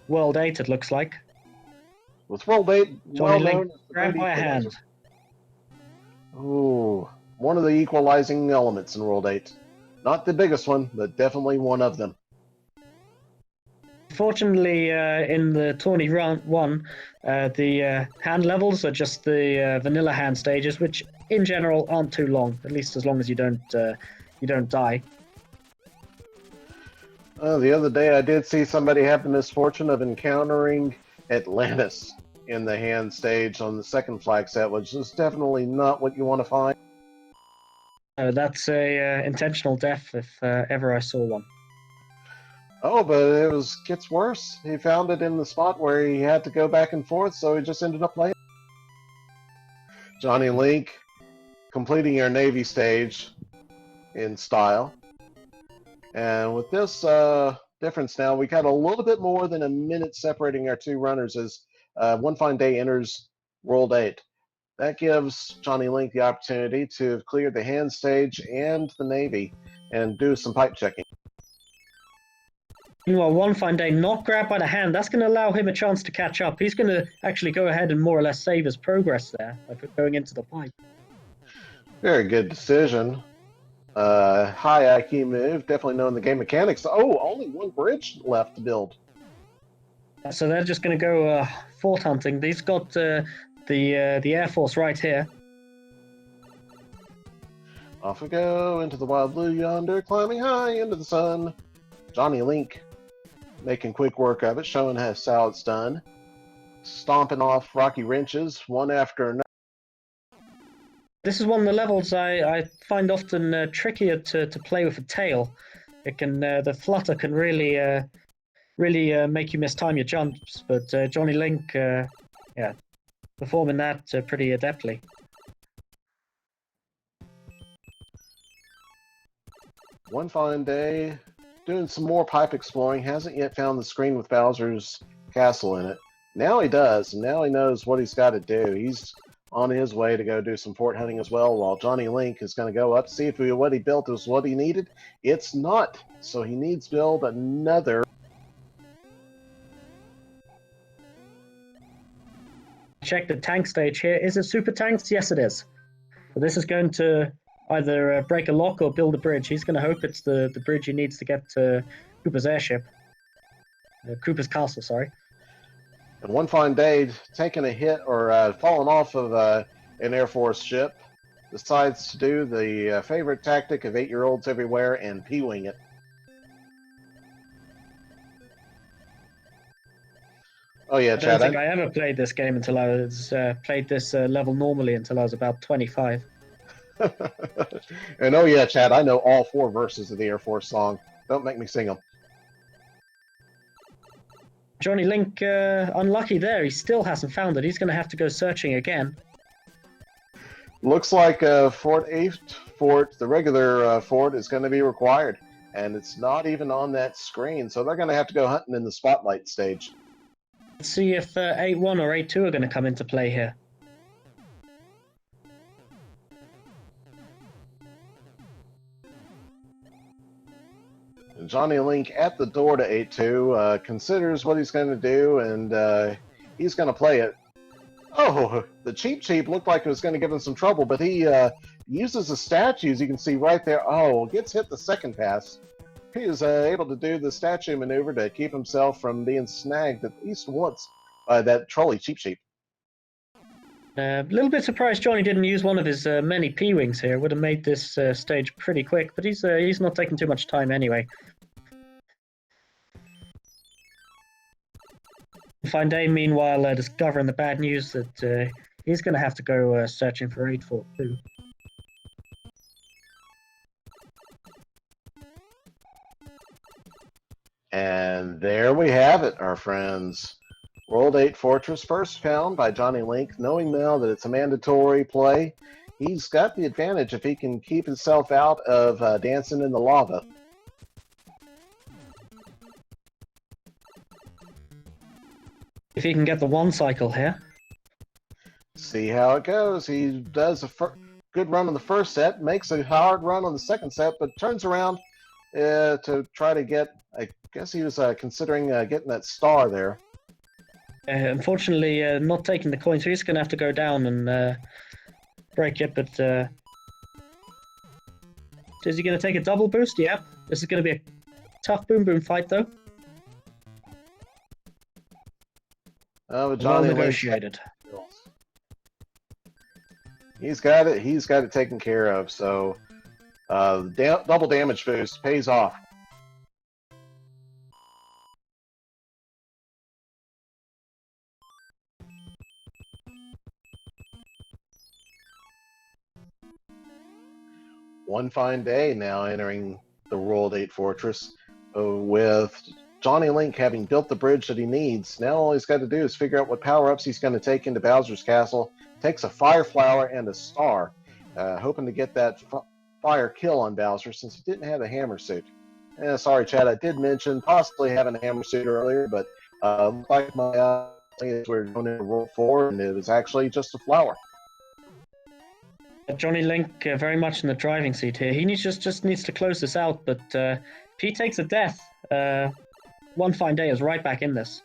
World 8, it looks like. With World 8, JonnyLink, grab by a hand. Ooh, one of the equalizing elements in World 8. Not the biggest one, but definitely one of them. Fortunately, in the tourney round 1, the hand levels are just the vanilla hand stages, which in general aren't too long, at least as long as you don't die. The other day I did see somebody have the misfortune of encountering Atlantis in the hand stage on the second flag set, which is definitely not what you want to find. That's a intentional death if ever I saw one. Oh, but it gets worse. He found it in the spot where he had to go back and forth, so he just ended up playing. JonnyLink completing your Navy stage in style. And with this difference now, we got a little bit more than a minute separating our 2 runners as One Fine Day enters World 8. That gives JonnyLink the opportunity to clear the hand stage and the Navy and do some pipe checking. Meanwhile, One Fine Day not grabbed by the hand. That's going to allow him a chance to catch up. He's going to actually go ahead and more or less save his progress there by going into the pipe. Very good decision. High IQ move, definitely knowing the game mechanics. Oh, only 1 bridge left to build. So they're just going to go fort hunting. He's got the Air Force right here. Off we go into the wild blue yonder, climbing high into the sun. JonnyLink making quick work of it, showing us how it's done. Stomping off rocky wrenches, one after another. This is one of the levels I find often trickier to play with a tail. It can the flutter can really make you mistime your jumps, but JonnyLink, yeah, performing that pretty adeptly. One fine day, doing some more pipe exploring, hasn't yet found the screen with Bowser's castle in it. Now he does, and now he knows what he's got to do. He's on his way to go do some fort hunting as well, while JonnyLink is going to go up, see if what he built is what he needed. It's not, so he needs to build another. Check the tank stage here. Is it super tanks? Yes, it is. So this is going to either break a lock or build a bridge. He's going to hope it's the bridge he needs to get to Cooper's airship. Cooper's castle, sorry. And one fine day, taking a hit or falling off of an Air Force ship, decides to do the favorite tactic of 8-year-olds everywhere and P-wing it. Oh yeah, Chad. I don't think I ever played this game until I was played this level normally until I was about 25. And oh yeah, Chad, I know all 4 verses of the Air Force song. Don't make me sing them. JonnyLink, unlucky there. He still hasn't found it. He's going to have to go searching again. Looks like Fort 8 fort, the regular fort, is going to be required. And it's not even on that screen, so they're going to have to go hunting in the spotlight stage. Let's see if 8-1 or 8-2 are going to come into play here. JonnyLink at the door to 8-2 considers what he's going to do, and he's going to play it. Oh, the Cheep looked like it was going to give him some trouble, but he uses the statues you can see right there. Oh, gets hit the second pass. He is able to do the statue maneuver to keep himself from being snagged at least once by that trolley Cheep. A little bit surprised Johnny didn't use one of his many P-wings here. Would have made this stage pretty quick, but he's not taking too much time anyway. Fine Day, meanwhile, discovering the bad news that he's going to have to go searching for 8-4 too. And there we have it, our friends. World 8 Fortress first found by JonnyLink. Knowing now that it's a mandatory play, he's got the advantage if he can keep himself out of dancing in the lava. If he can get the 1 cycle here. See how it goes. He does a good run on the first set, makes a hard run on the second set, but turns around to try to get, I guess he was considering getting that star there. Unfortunately, not taking the coin, so he's going to have to go down and break it, but is he going to take a double boost? Yeah. This is going to be a tough boom fight, though. Oh, well negotiated. He's got it taken care of, so double damage boost pays off. One fine day now entering the World 8 Fortress with JonnyLink having built the bridge that he needs. Now all he's got to do is figure out what power-ups he's going to take into Bowser's castle. Takes a fire flower and a star, hoping to get that fire kill on Bowser since he didn't have a hammer suit. Sorry, Chad, I did mention possibly having a hammer suit earlier, but like my we're going into World 4, and it was actually just a flower. JonnyLink very much in the driving seat here. He just needs to close this out, but if he takes a death, One Fine Day is right back in this.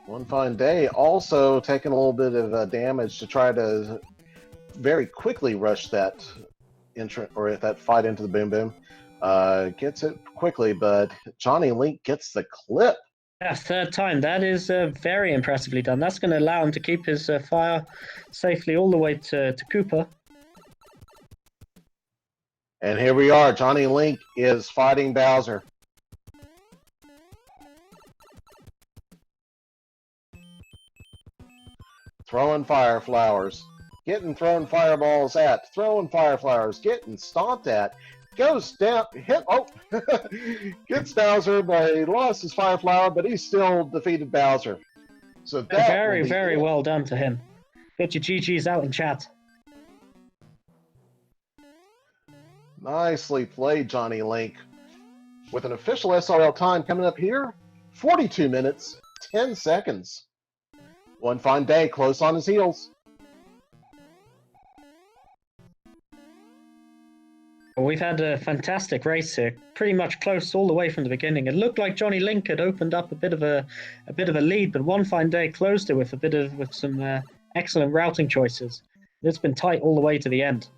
One Fine Day also taking a little bit of damage to try to very quickly rush that entrant or that fight into the Boom Boom. Gets it quickly, but JonnyLink gets the clip. Yeah, third time. That is very impressively done. That's going to allow him to keep his fire safely all the way to Cooper. And here we are. JonnyLink is fighting Bowser. Throwing fire flowers. Getting thrown fireballs at. Throwing fire flowers. Getting stomped at. Goes down, gets Bowser, but he lost his fire flower, but he still defeated Bowser. So that very well done to him. Get your GGs out in chat. Nicely played, JonnyLink. With an official SRL time coming up here, 42 minutes, 10 seconds. One fine day, close on his heels. Well, we've had a fantastic race here, pretty much close all the way from the beginning. It looked like JonnyLink had opened up a bit of a lead, but One Fine Day closed it with some excellent routing choices. It's been tight all the way to the end.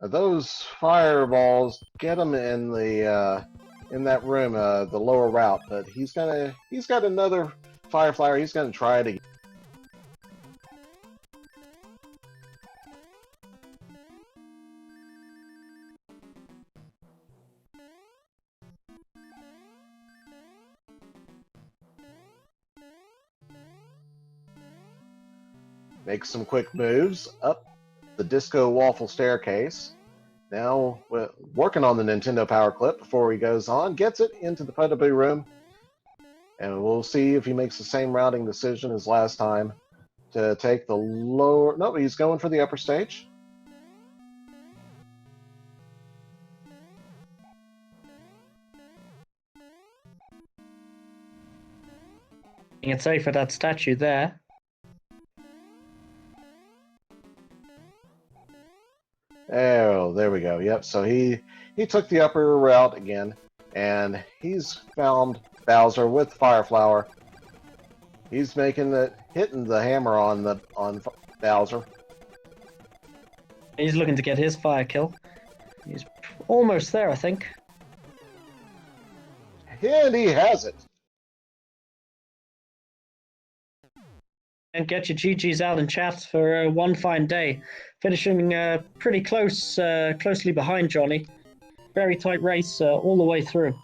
Those fireballs get him in that room, the lower route, but he's got another Fireflyer. He's gonna try it again. Makes some quick moves up the Disco Waffle staircase. Now, working on the Nintendo Power Clip before he goes on, gets it into the Puttaboo room, and we'll see if he makes the same routing decision as last time to take the lower. No, he's going for the upper stage. It's safe for that statue there. Oh, there we go. Yep. So he took the upper route again, and he's found Bowser with Fireflower. He's hitting the hammer on Bowser. He's looking to get his fire kill. He's almost there, I think. And he has it. And get your GGs out in chat for One Fine Day, finishing pretty closely behind Johnny. Very tight race all the way through.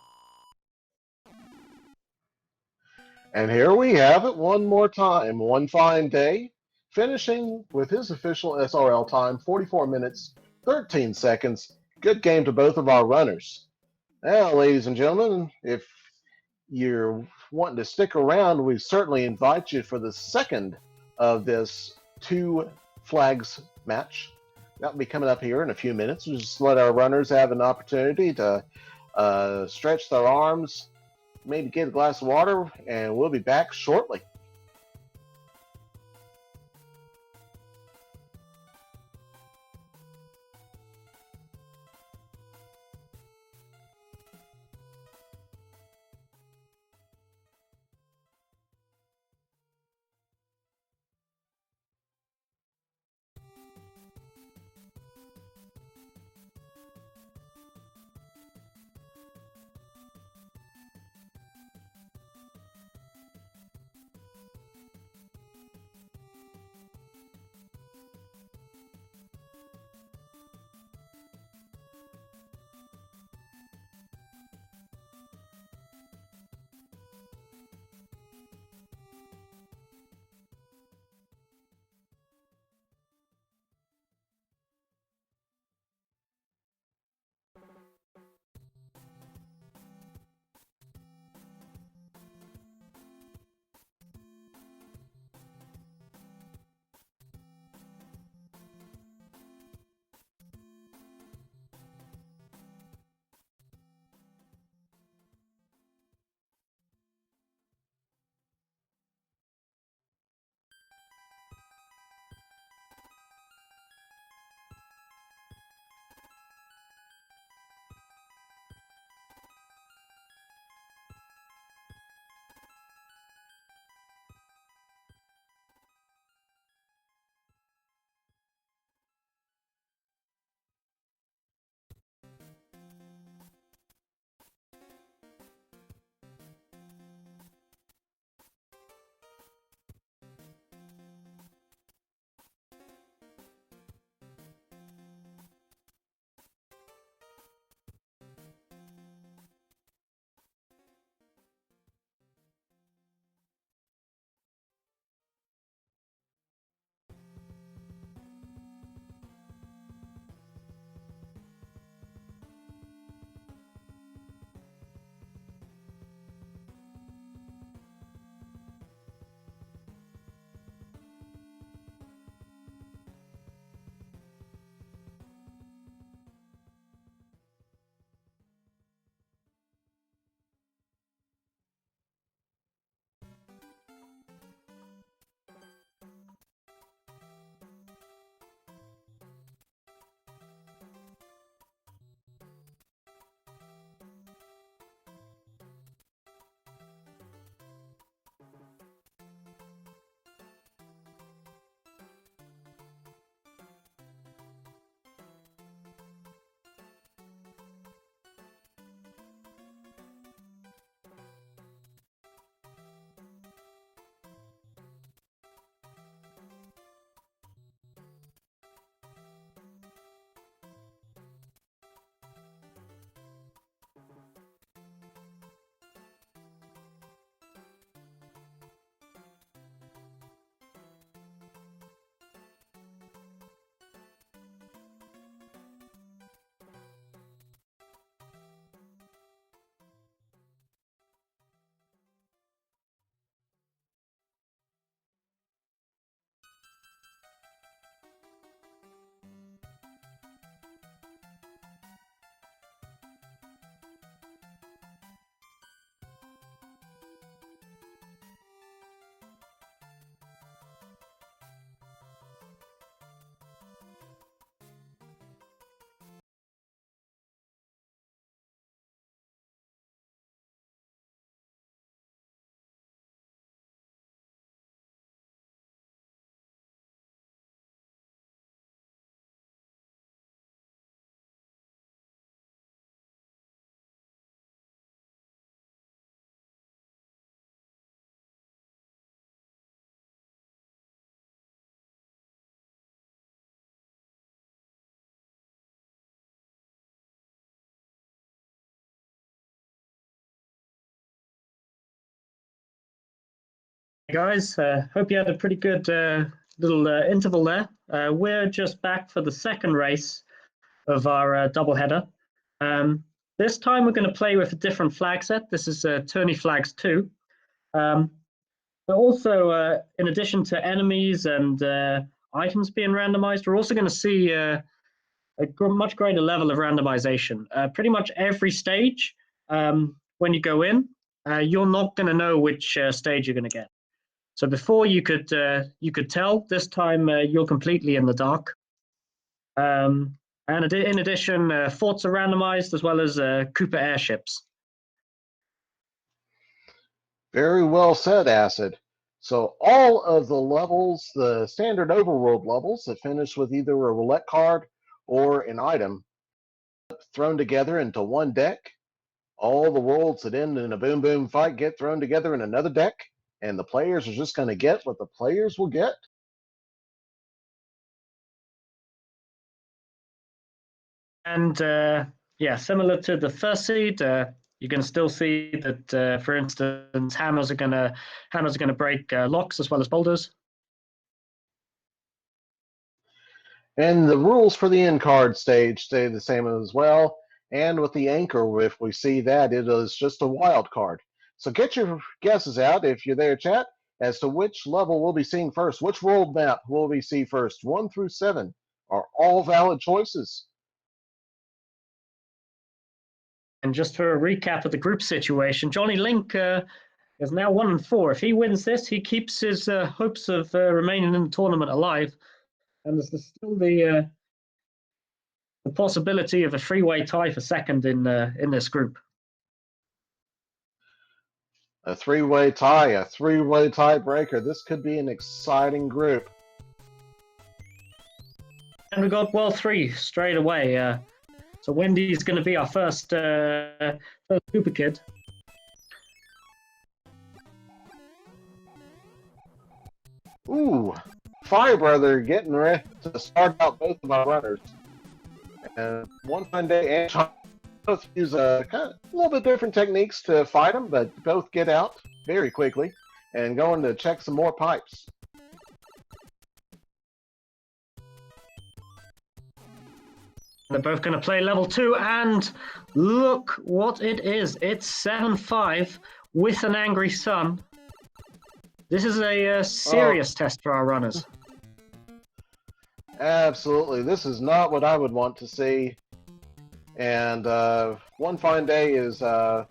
And here we have it one more time. One Fine Day, finishing with his official SRL time, 44 minutes, 13 seconds. Good game to both of our runners. Now, ladies and gentlemen, if you're wanting to stick around, we certainly invite you for the second of this two flags match. That'll be coming up here in a few minutes. We'll just let our runners have an opportunity to stretch their arms, maybe get a glass of water, and we'll be back shortly. Guys, hope you had a pretty good little interval there. We're just back for the second race of our doubleheader. This time we're going to play with a different flag set. This is tourney flags 2. But also, in addition to enemies and items being randomized, we're also going to see a much greater level of randomization. Pretty much every stage, when you go in, you're not going to know which stage you're going to get. So before you could tell, this time you're completely in the dark. And in addition, forts are randomized as well as Cooper airships. Very well said, Acid. So all of the levels, the standard overworld levels that finish with either a roulette card or an item thrown together into one deck. All the worlds that end in a boom boom fight get thrown together in another deck, and the players are just going to get what the players will get. And yeah, similar to the first seed, you can still see that, for instance, hammers are gonna break locks as well as boulders. And the rules for the end card stage stay the same as well. And with the anchor, if we see that, it is just a wild card. So get your guesses out, if you're there, chat, as to which level we'll be seeing first. Which world map will we see first? 1 through 7 are all valid choices. And just for a recap of the group situation, JonnyLink is now 1-4. If he wins this, he keeps his hopes of remaining in the tournament alive. And there's still the possibility of a three-way tie for second in this group. A three-way tiebreaker. This could be an exciting group. And we got World 3 straight away. So Wendy's going to be our first Cooper kid. Ooh, Fire Brother getting ready to start out both of our runners. And One Fine Day and John both use a little bit different techniques to fight them, but both get out very quickly and going to check some more pipes. They're both going to play level 2, and look what it is. It's 7-5 with an angry sun. This is a serious test for our runners. Absolutely. This is not what I would want to see. And One Fine Day is, well,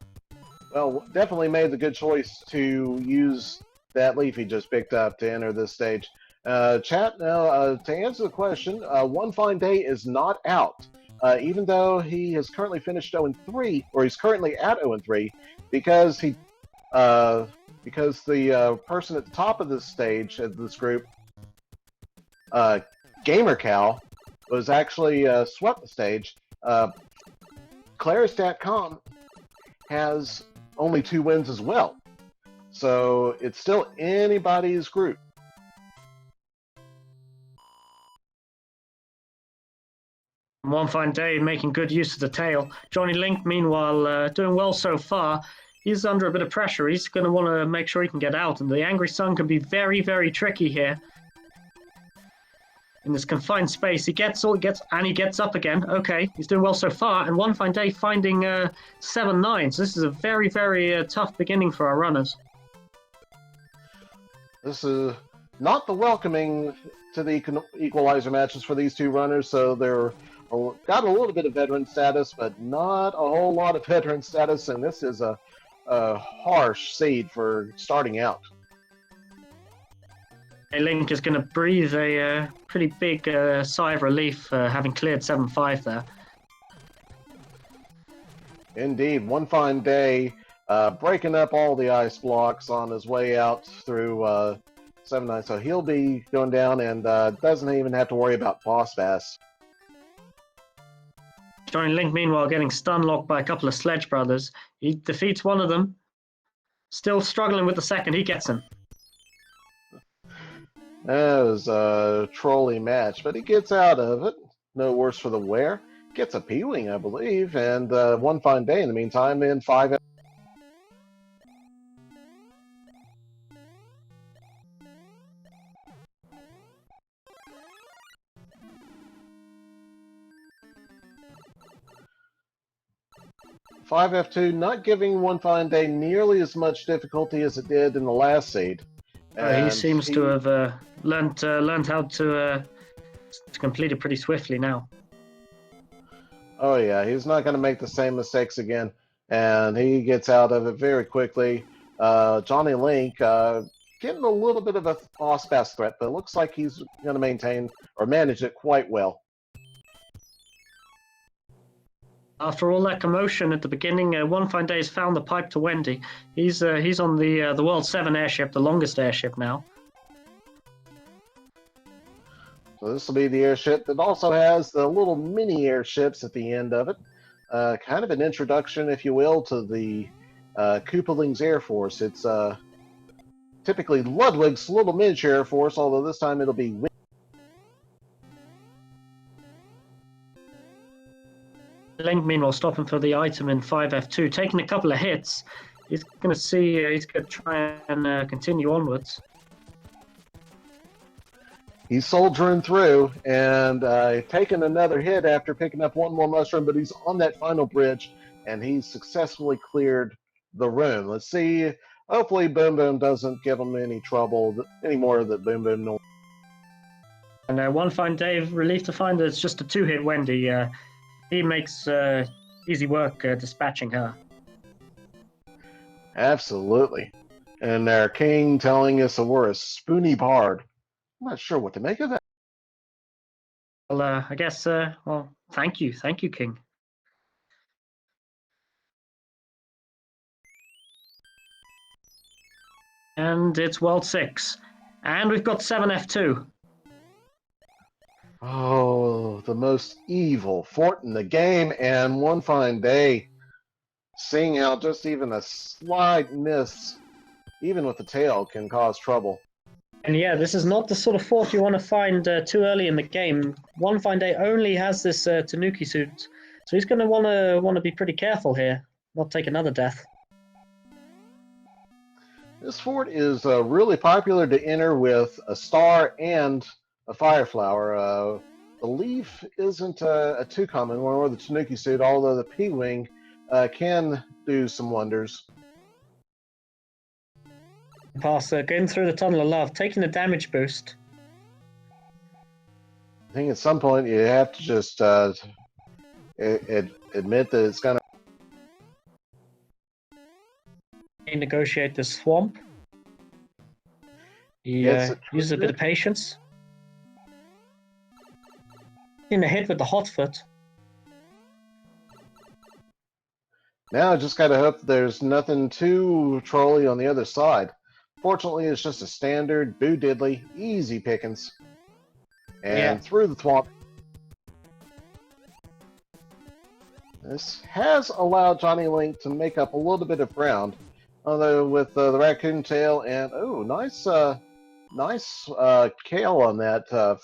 definitely made the good choice to use that leaf he just picked up to enter this stage. Chat, now, to answer the question, One Fine Day is not out. Even though he has currently finished 0-3, or he's currently at 0-3, because the person at the top of this stage, of this group, Gamer Cow, was actually swept the stage. Claris.com has only 2 wins as well. So it's still anybody's group. One Fine Day making good use of the tail. JonnyLink, meanwhile, doing well so far. He's under a bit of pressure. He's going to want to make sure he can get out. And the Angry Sun can be very, very tricky here. In this confined space, he gets all he gets, and he gets up again. Okay, he's doing well so far. And One Fine Day finding 7-9. So this is a very, very tough beginning for our runners. This is not the welcoming to the equalizer matches for these two runners, so they're got a little bit of veteran status, but not a whole lot of veteran status, and this is a harsh seed for starting out. Link is going to breathe a pretty big sigh of relief, having cleared 7-5 there. Indeed, One Fine Day breaking up all the ice blocks on his way out through 7-9, so he'll be going down and doesn't even have to worry about boss pass. JonnyLink, meanwhile, getting stun locked by a couple of Sledge Brothers. He defeats one of them. Still struggling with the second. He gets him. That was a trolly match, but he gets out of it. No worse for the wear. Gets a P-Wing, I believe, and One Fine Day in the meantime in 5. 5F2 not giving One Fine Day nearly as much difficulty as it did in the last seed. He seems to have learned how to complete it pretty swiftly now. Oh yeah, he's not going to make the same mistakes again, and he gets out of it very quickly. JonnyLink getting a little bit of a lost pass threat, but it looks like he's going to maintain or manage it quite well. After all that commotion at the beginning, One Fine Day's found the pipe to Wendy. He's on the World 7 airship, the longest airship now. So this will be the airship that also has the little mini airships at the end of it. Kind of an introduction, if you will, to the Koopaling's Air Force. It's typically Ludwig's little miniature Air Force, although this time it'll be Link, meanwhile, stopping for the item in 5F2, taking a couple of hits. He's going to see, he's going to try and continue onwards. He's soldiering through and taking another hit after picking up one more mushroom, but he's on that final bridge and he's successfully cleared the room. Let's see. Hopefully Boom Boom doesn't give him any trouble anymore that Boom Boom knows. And One Fine Day, relieved to find that it's just a two-hit Wendy. He makes easy work dispatching her. Absolutely. And our king telling us that we're a spoony bard. I'm not sure what to make of that. Well, I guess, well, thank you, King. And it's World 6. And we've got 7F2. Oh, the most evil fort in the game, and One Fine Day seeing how just even a slight miss, even with the tail, can cause trouble. And yeah, this is not the sort of fort you want to find too early in the game. One Fine Day only has this Tanuki suit, so he's going to want to be pretty careful here, not take another death. This fort is really popular to enter with a star and a fire flower. The leaf isn't a too common one, or the Tanuki suit, although the P-wing can do some wonders. Pass going through the Tunnel of Love, taking the damage boost. I think at some point you have to just admit that it's going to negotiate the swamp. He uses a bit of patience. In a hit with the hot foot. Now I just gotta hope there's nothing too trolly on the other side. Fortunately, it's just a standard boo diddly, easy pickings. And through the swamp. This has allowed JonnyLink to make up a little bit of ground. Although with the raccoon tail and nice kale on that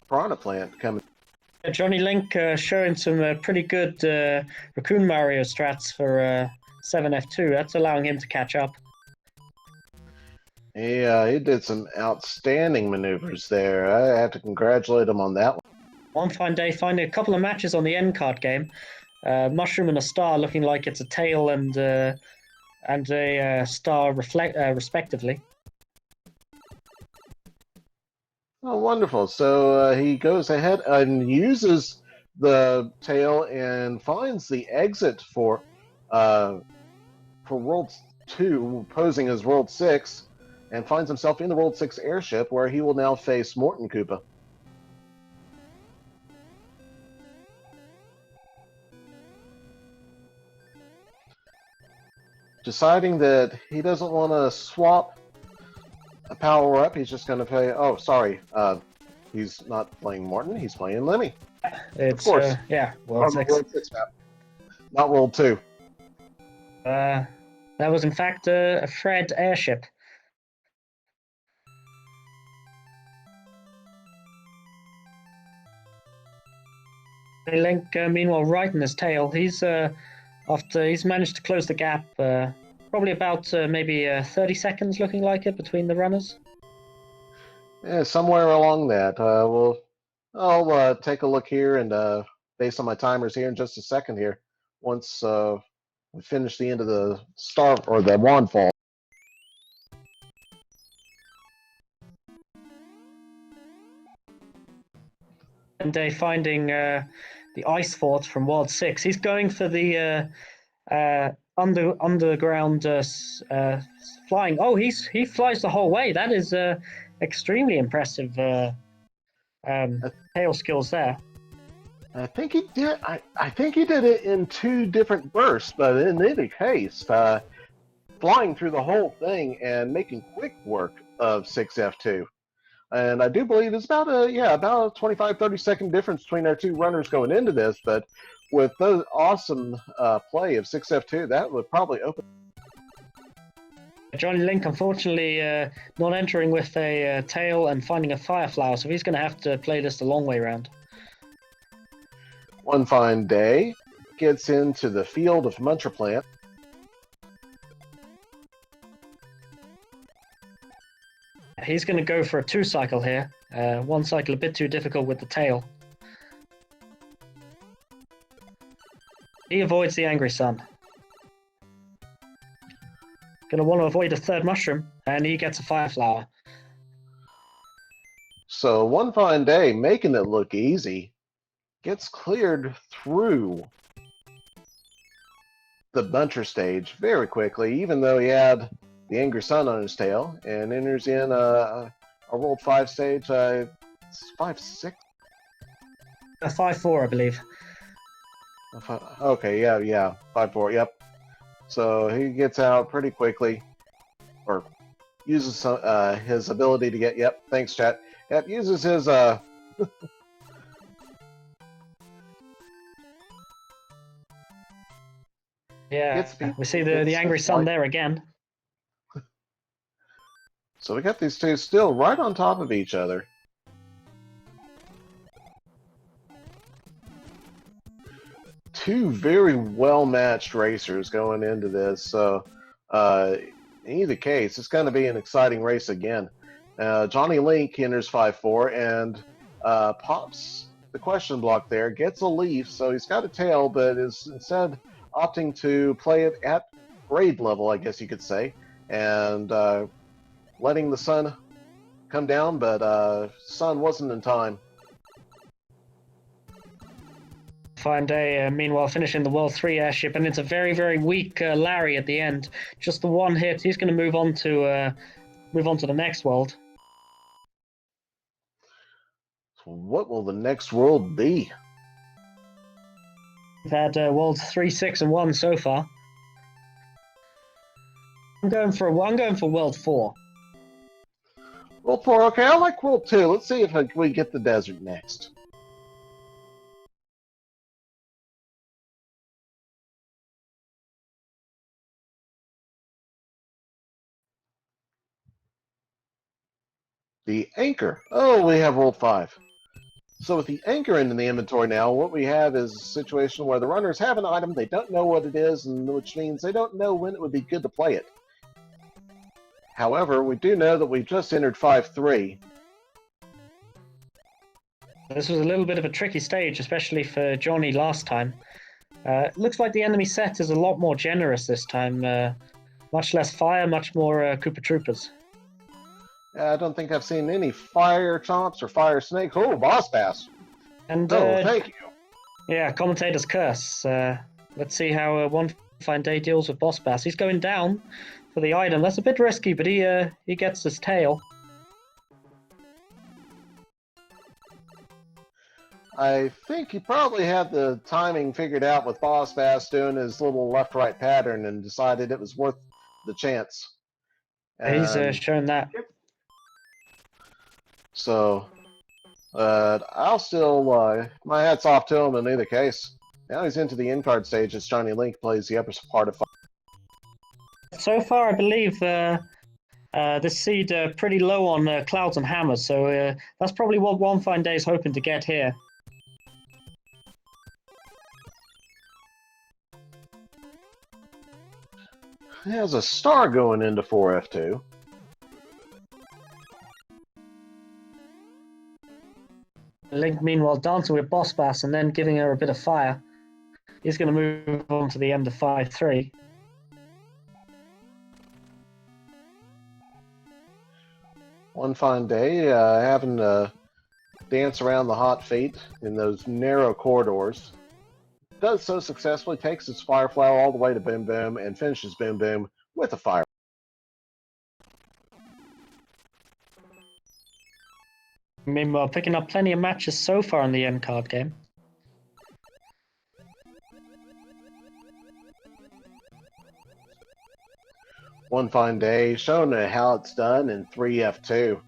piranha plant coming. JonnyLink showing some pretty good Raccoon Mario strats for 7F2. That's allowing him to catch up. He did some outstanding maneuvers there. I have to congratulate him on that one. One Fine Day finding a couple of matches on the end card game. Mushroom and a star looking like it's a tail and a star respectively. Oh, wonderful. So he goes ahead and uses the tail and finds the exit for World 2, posing as World 6, and finds himself in the World 6 airship, where he will now face Morton Koopa. Deciding that he doesn't want to swap a power up, he's just going to play. Oh, sorry. He's not playing Morton. He's playing Lemmy. It's, of course. World 6. World 6 map. Not World 2. That was in fact a Fred airship. Link, meanwhile, right in his tail. He's after he's managed to close the gap. Probably about maybe 30 seconds, looking like it, between the runners. Yeah, somewhere along that. I'll take a look here and based on my timers here in just a second here. Once we finish the end of the star or the wand fall. And they finding the ice fort from World 6. He's going for the underground flying. Oh, he flies the whole way. That is extremely impressive tail skills there. I think he did. I think he did it in 2 different bursts, but in any case, flying through the whole thing and making quick work of 6F2. And I do believe it's about a 25-30 second difference between our 2 runners going into this. But with the awesome play of 6F2, that would probably open. JonnyLink, unfortunately, not entering with a tail and finding a fire flower, so he's going to have to play this the long way round. One Fine Day gets into the field of Muncher Plant. He's going to go for a 2 cycle here. 1 cycle a bit too difficult with the tail. He avoids the Angry Sun. Going to want to avoid a 3rd mushroom, and he gets a fire flower. So One Fine Day, making it look easy, gets cleared through the Muncher stage very quickly, even though he had the Angry Sun on his tail, and enters in a World 5 stage, 5-6? 5-4, I believe. Okay, yeah, 5-4, yep. So he gets out pretty quickly, or uses his ability to get, yep, thanks chat. Yep, uses his, Yeah, we see the Angry Sun there again. So we got these 2 still right on top of each other. Two very well-matched racers going into this, so in either case, it's going to be an exciting race again. JonnyLink enters 5-4 and pops the question block there, gets a leaf, so he's got a tail, but is instead opting to play it at grade level, I guess you could say, and letting the sun come down, but sun wasn't in time. Fine Day, meanwhile, finishing the World 3 airship, and it's a very, very weak Larry at the end. Just the 1 hit. He's going to move on to the next world. So what will the next world be? We've had Worlds 3, 6, and 1 so far. I'm going for World 4. World 4, okay, I like World 2. Let's see if we get the desert next. The anchor. Oh, we have World 5. So with the anchor in the inventory now, what we have is a situation where the runners have an item, they don't know what it is, and which means they don't know when it would be good to play it. However, we do know that we've just entered 5-3. This was a little bit of a tricky stage, especially for Johnny last time. It looks like the enemy set is a lot more generous this time. Much less fire, much more Koopa Troopers. I don't think I've seen any fire chomps or fire snakes. Oh, boss pass. And thank you. Yeah, commentator's curse. Let's see how One Fine Day deals with boss pass. He's going down for the item. That's a bit risky, but he gets his tail. I think he probably had the timing figured out with boss pass doing his little left-right pattern and decided it was worth the chance. He's shown that. So, I'll still, my hat's off to him in either case. Now he's into the in-card stage as JonnyLink plays the upper part of. So far, I believe this seed pretty low on clouds and hammers, so that's probably what One Fine Day is hoping to get here. He has a star going into 4F2. Link, meanwhile, dancing with Boss Bass and then giving her a bit of fire. He's going to move on to the end of 5-3. One fine day, having to dance around the hot feet in those narrow corridors. Does so successfully, takes his fire flower all the way to Boom Boom, and finishes Boom Boom with a fire. Meanwhile, picking up plenty of matches so far in the end card game. One fine day, showing how it's done in 3F2.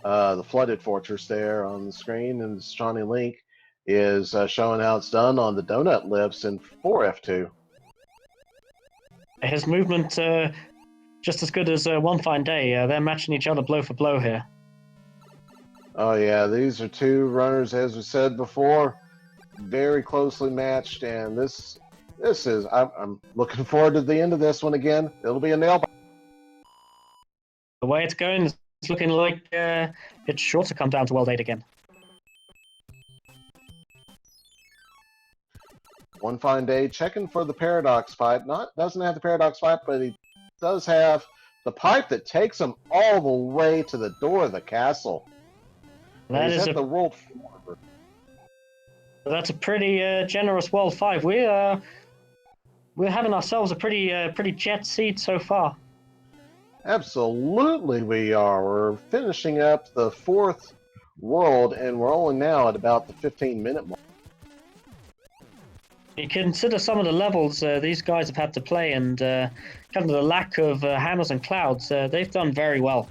The flooded fortress there on the screen, and JonnyLink is showing how it's done on the donut lips in 4F2. His movement just as good as One Fine Day. They're matching each other blow for blow here. Oh yeah, these are two runners, as we said before, very closely matched, and this is I'm looking forward to the end of this one again. It'll be a nail biter. The way it's going, it's looking like it's sure to come down to World 8 again. One fine day, checking for the paradox pipe. Doesn't have the paradox pipe, but he does have the pipe that takes him all the way to the door of the castle. That is at the world. That's a pretty generous World 5. We're having ourselves a pretty jet seed so far. Absolutely, we are. We're finishing up the 4th world, and we're only now at about the 15-minute mark. You consider some of the levels these guys have had to play, and kind of the lack of hammers and clouds, they've done very well.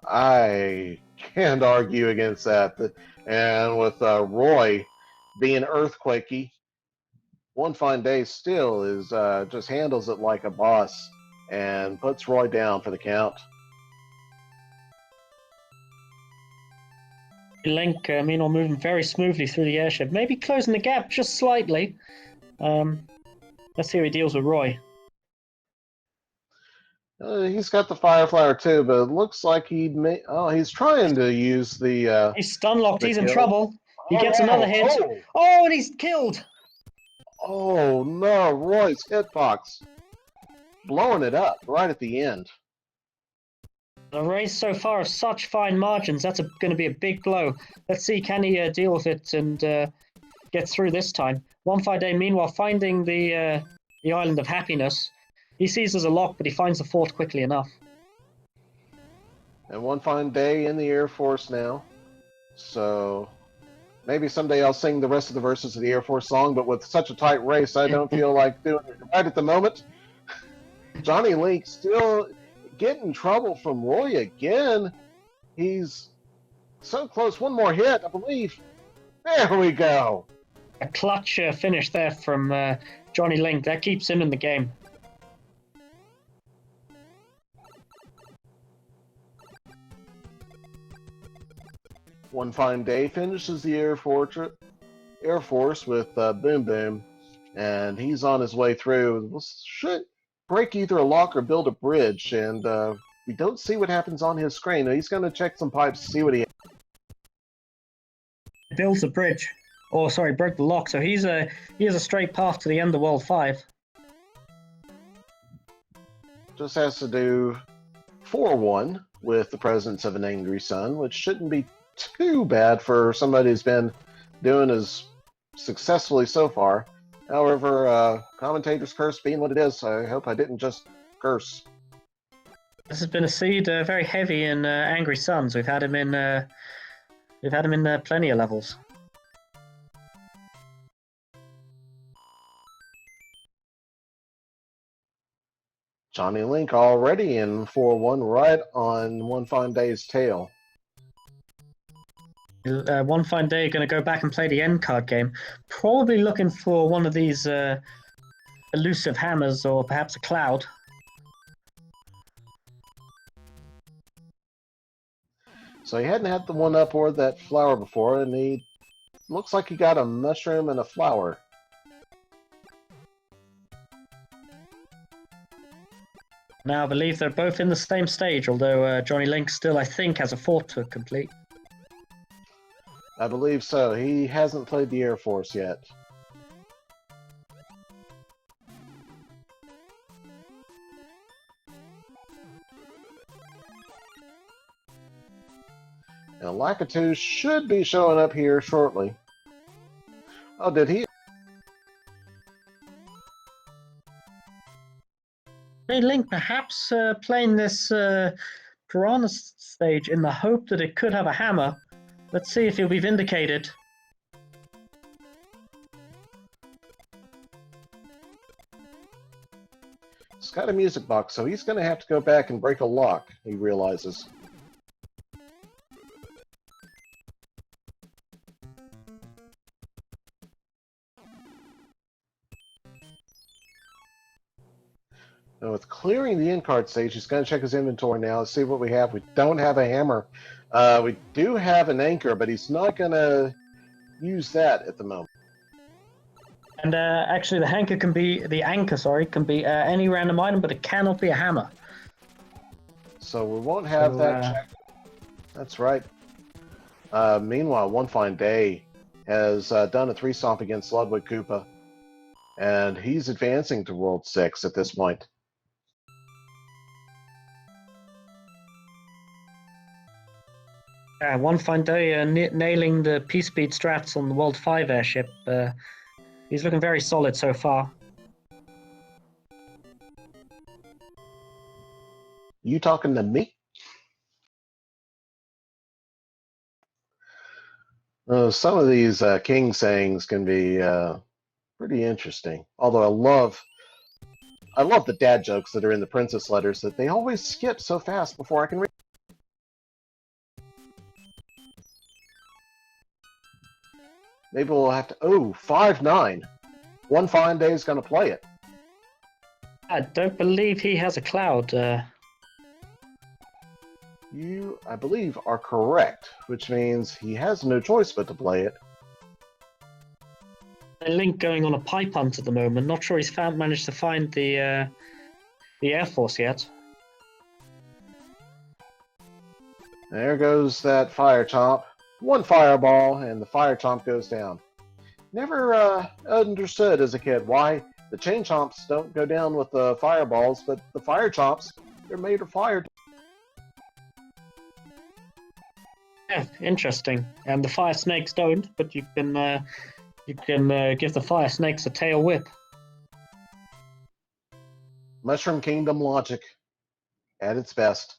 I can't argue against that. And with Roy being earthquakey, One fine day still is just handles it like a boss and puts Roy down for the count. Link, meanwhile, moving very smoothly through the airship, maybe closing the gap just slightly. Let's see how he deals with Roy. He's got the fire flower too, but it looks like he's trying to use the. He's stun locked. He's in kill. trouble. He gets another hit. Oh, and he's killed. Oh no, Roy's hitbox blowing it up right at the end. The race so far has such fine margins. That's going to be a big blow. Let's see, can he deal with it and get through this time? One fine day, meanwhile, finding the island of happiness. He sees there's a lock, but he finds the fort quickly enough. And one fine day in the Air Force now. So maybe someday I'll sing the rest of the verses of the Air Force song, but with such a tight race, I don't feel like doing it right at the moment. JonnyLink still getting in trouble from Roy again. He's so close. One more hit, I believe. There we go. A clutch finish there from JonnyLink. That keeps him in the game. One fine day finishes the Air Force with Boom Boom, and he's on his way through. Should break either a lock or build a bridge, and we don't see what happens on his screen. He's going to check some pipes to see what he Builds a bridge. Oh, sorry, broke the lock. So he has a straight path to the end of World 5. just has to do 4-1 with the presence of an angry sun, which shouldn't be too bad for somebody who's been doing as successfully so far. However, commentator's curse being what it is, I hope I didn't just curse. This has been a seed very heavy in Angry Suns. We've had him in plenty of levels. JonnyLink already in 4-1, right on One Fine Day's tail. One fine day, going to go back and play the end card game. Probably looking for one of these elusive hammers or perhaps a cloud. So he hadn't had the one up or that flower before, and he looks like he got a mushroom and a flower. Now I believe they're both in the same stage, although JonnyLink still, I think, has a fort to complete. I believe so. He hasn't played the Air Force yet. And Lakitu should be showing up here shortly. Oh, did he? JonnyLink perhaps playing this Piranha stage in the hope that it could have a hammer. Let's see if he'll be vindicated. He's got a music box, so he's going to have to go back and break a lock, he realizes. And with clearing the in-card stage, he's going to check his inventory now and see what we have. We don't have a hammer. We do have an anchor, but he's not going to use that at the moment. And actually, the anchor can be any random item, but it cannot be a hammer. So we won't have that check. That's right. Meanwhile, One Fine Day has done a 3-stomp against Ludwig Koopa, and he's advancing to World 6 at this point. One Fine Day nailing the P-Speed strats on the World 5 airship. He's looking very solid so far. You talking to me? Some of these king sayings can be pretty interesting. Although I love the dad jokes that are in the princess letters that they always skip so fast before I can read. Maybe we'll have to... Oh, 5-9. One Fine Day is going to play it. I don't believe he has a cloud. You, I believe, are correct, which means he has no choice but to play it. Link going on a pipe hunt at the moment. Not sure he's managed to find the Air Force yet. There goes that fire chomp. One fireball, and the fire chomp goes down. Never understood as a kid why the chain chomps don't go down with the fireballs, but the fire chomps, they're made of fire. Yeah, interesting. And the fire snakes don't, but you can give the fire snakes a tail whip. Mushroom Kingdom logic at its best.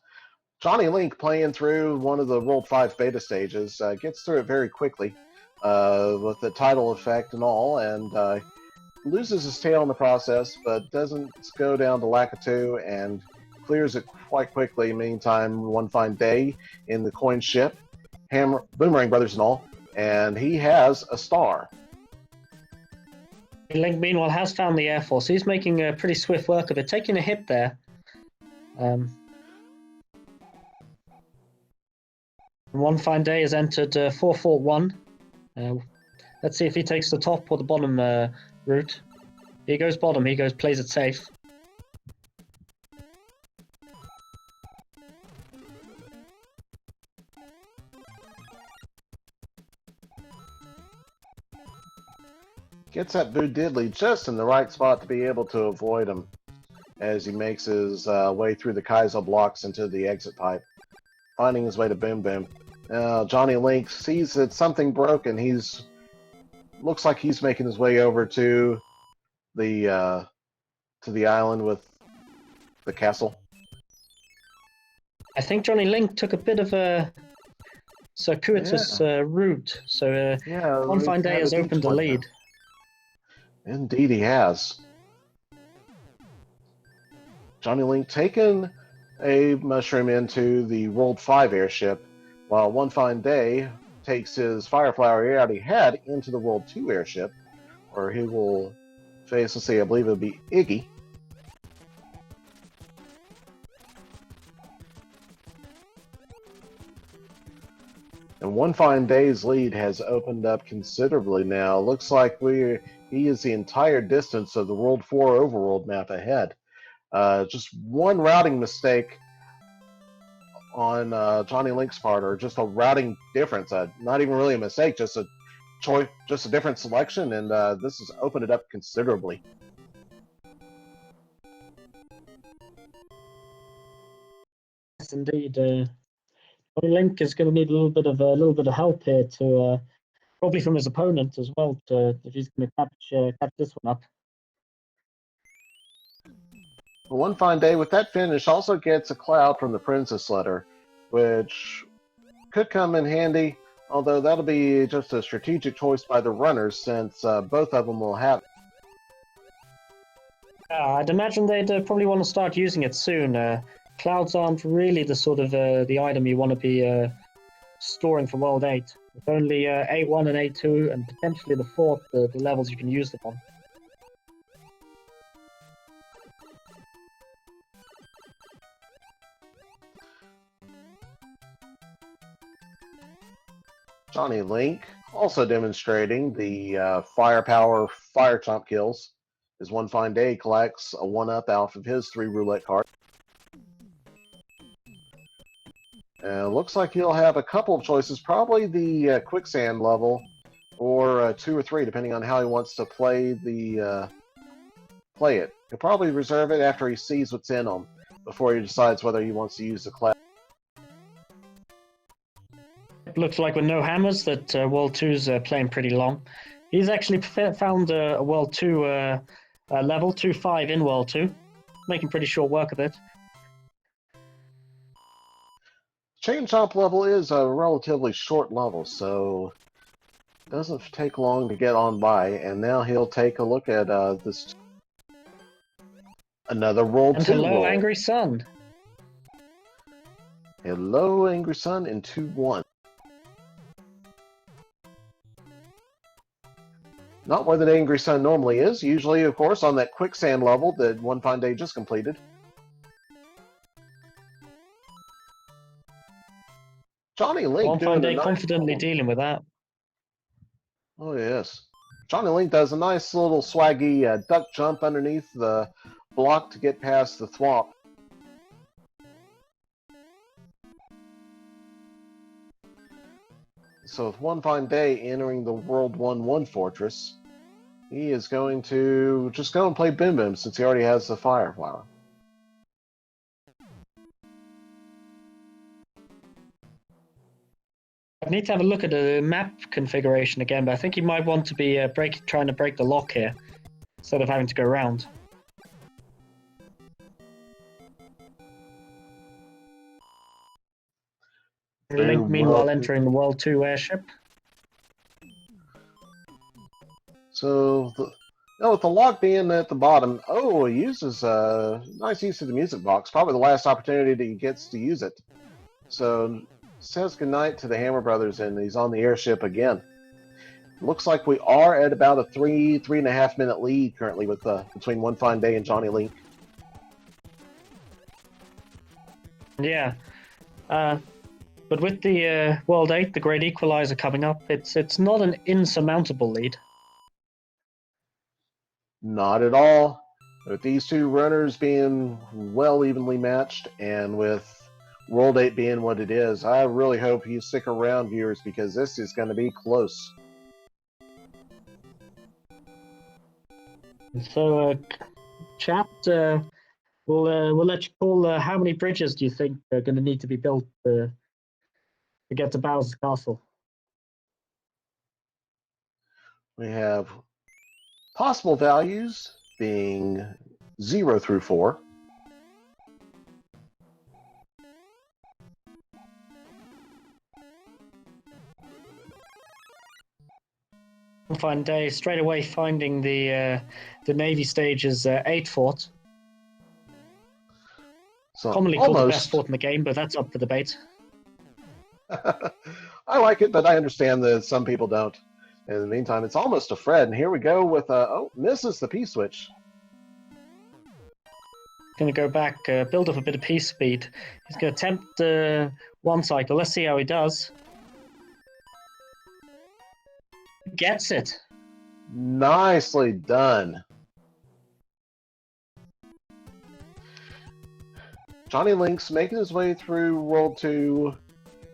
JonnyLink playing through one of the World 5 beta stages, gets through it very quickly with the title effect and all, and loses his tail in the process, but doesn't go down to Lakitu and clears it quite quickly. Meantime, One Fine Day in the coin ship, Boomerang Brothers and all, and he has a star. Link, meanwhile, has found the Air Force. He's making a pretty swift work of it, taking a hit there. One Fine Day has entered 441. Let's see if he takes the top or the bottom route. He goes bottom. He plays it safe. Gets that Boo Diddley just in the right spot to be able to avoid him as he makes his way through the Kaizo blocks into the exit pipe, finding his way to Boom Boom. JonnyLink sees that something broken. Looks like he's making his way over to the island with the castle. I think JonnyLink took a bit of a circuitous route, so One Fine Day has opened the lead. Indeed, he has. JonnyLink taking a mushroom into the World 5 airship, while One Fine Day takes his fire flower he already had into the World 2 airship, where he will face, let's see, I believe it'll be Iggy. And One Fine Day's lead has opened up considerably now. Looks like he is the entire distance of the World 4 overworld map ahead. Just one routing mistake on JonnyLink's part, or just a routing difference. Not even really a mistake, just a choice, just a different selection, and this has opened it up considerably. Yes, indeed. JonnyLink is going to need a little bit of help here to probably from his opponent as well, if he's going to catch this one up. But one fine day with that finish also gets a cloud from the Princess Letter, which could come in handy, although that'll be just a strategic choice by the runners since both of them will have it. I'd imagine they'd probably want to start using it soon. Clouds aren't really the sort of the item you want to be storing for World 8. With only A1 and A2 and potentially the 4th, the levels you can use them on. JonnyLink also demonstrating the firepower fire chomp kills. His one fine day collects a 1-up off of his 3 roulette cards. Looks like he'll have a couple of choices, probably the quicksand level, or 2 or 3, depending on how he wants to play it. He'll probably reserve it after he sees what's in them, before he decides whether he wants to use the cloud. It looks like with no hammers that World 2's playing pretty long. He's actually found a World 2 level, 2-5 in World 2, making pretty short work of it. Chain chomp level is a relatively short level, so it doesn't take long to get on by, and now he'll take a look at this another World 2 hello, roll. Angry Sun. Hello, Angry Sun in 2-1. Not where the Angry Sun normally is. Usually, of course, on that quicksand level that One Fine Day just completed. JonnyLink One doing Fine Day nice confidently roll. dealing with that. Oh, yes. JonnyLink does a nice little swaggy duck jump underneath the block to get past the thwomp. So with One Fine Day entering the World 1-1 Fortress, he is going to just go and play Bim Bim since he already has the Fireflower. I need to have a look at the map configuration again, but I think you might want to be trying to break the lock here instead of having to go around. Link, meanwhile, entering the World 2 airship. So, with the lock being at the bottom, he uses nice use of the music box. Probably the last opportunity that he gets to use it. So, says goodnight to the Hammer Brothers, and he's on the airship again. Looks like we are at about a 3.5 minute lead currently with between One Fine Day and JonnyLink. Yeah. But with the World 8, the Great Equalizer coming up, it's not an insurmountable lead. Not at all. With these two runners being well evenly matched, and with World 8 being what it is, I really hope you stick around, viewers, because this is going to be close. So, chat, we'll let you call. How many bridges do you think are going to need to be built to get to Bowser's Castle? We have possible values being 0 through 4. One Fine Day straight away finding the Navy stage's 8 fort. So Commonly called the best fort in the game, but that's up for debate. I like it, but I understand that some people don't. In the meantime, it's almost a Fred, and here we go with misses the P-switch. Going to go back, build up a bit of P speed. He's going to attempt one cycle. Let's see how he does. Gets it. Nicely done. JonnyLink's making his way through World 2,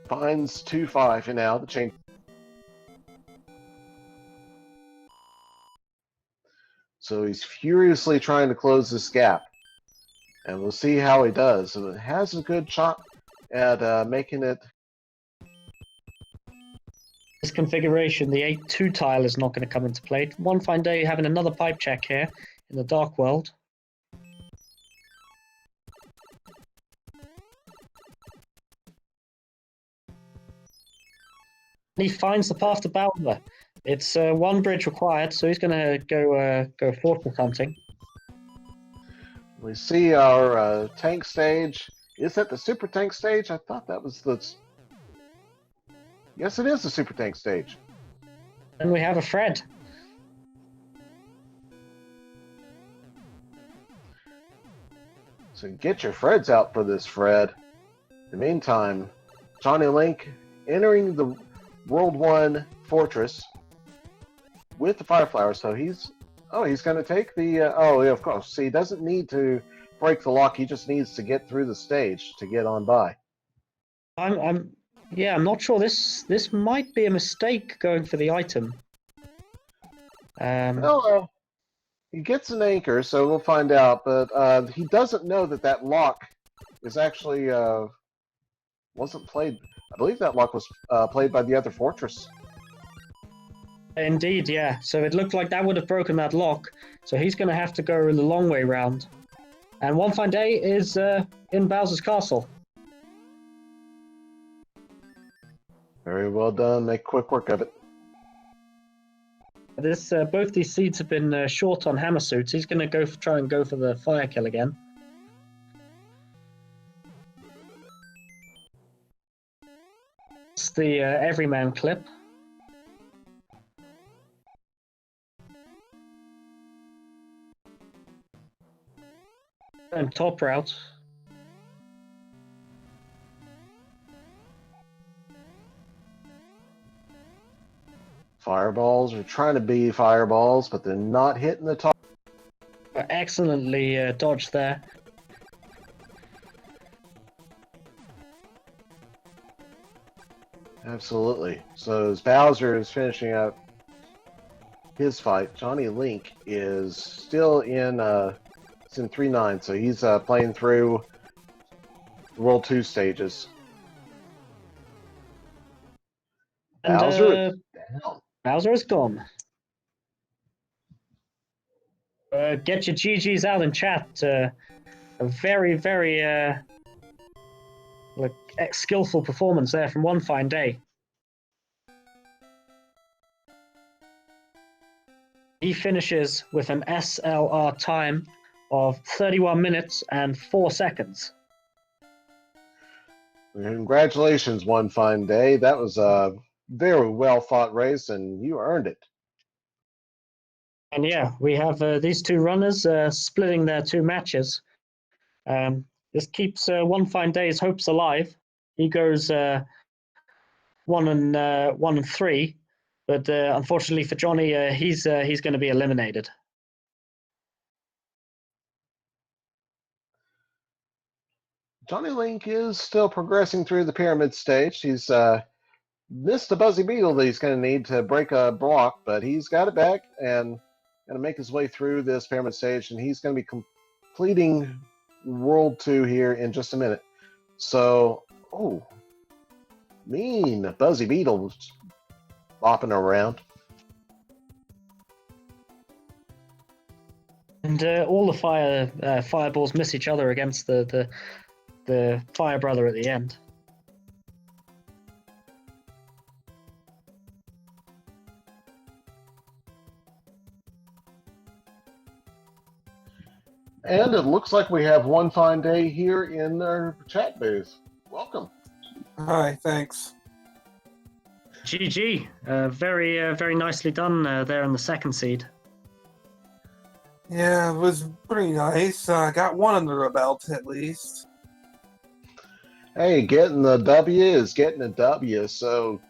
finds 2-5 and now the chain. So he's furiously trying to close this gap. And we'll see how he does. It has a good shot at making it. This configuration, the 8-2 tile is not going to come into play. One fine day having another pipe check here in the Dark World. He finds the path to Bowser. It's one bridge required, so he's going to go fortress hunting. We see our tank stage. Is that the super tank stage? I thought that was the... Yes, it is the super tank stage. And we have a Fred. So get your Freds out for this, Fred. In the meantime, JonnyLink entering the World 1 fortress with the Fire Flower. So he's going to take the... oh, yeah, of course. See, he doesn't need to break the lock. He just needs to get through the stage to get on by. I'm not sure. This might be a mistake going for the item. He gets an anchor, so we'll find out. But he doesn't know that lock is actually wasn't played. I believe that lock was played by the other fortress. Indeed, yeah. So it looked like that would have broken that lock. So he's going to have to go the long way round. And One Fine Day is in Bowser's Castle. Very well done. Make quick work of it. Both these seeds have been short on hammer suits. He's going to try and go for the fire kill again. It's the everyman clip. And top route. Fireballs are trying to be fireballs, but they're not hitting the top. Excellently dodged there. Absolutely. So as Bowser is finishing up his fight, JonnyLink is still in it's in 3-9, so he's playing through World 2 stages. And, Bowser is down. Bowser is gone. Get your GGs out in chat. A very, very skillful performance there from One Fine Day. He finishes with an SLR time of 31 minutes and 4 seconds. Congratulations, One Fine Day. That was a very well fought race, and you earned it. And yeah, we have these two runners splitting their two matches. This keeps One Fine Day's hopes alive. He goes 1 and 3, but unfortunately for Johnny, he's going to be eliminated. JonnyLink is still progressing through the pyramid stage. He's missed the Buzzy Beetle that he's going to need to break a block, but he's got it back and going to make his way through this pyramid stage, and he's going to be completing World 2 here in just a minute. So, oh, mean Buzzy Beetle bopping around. And all the fireballs miss each other against the Fire Brother at the end. And it looks like we have One Fine Day here in our chat booth. Welcome. Hi, thanks. GG. Very, very nicely done there in the second seed. Yeah, it was pretty nice. Got one under the belt at least. Hey, getting the W is getting a W, so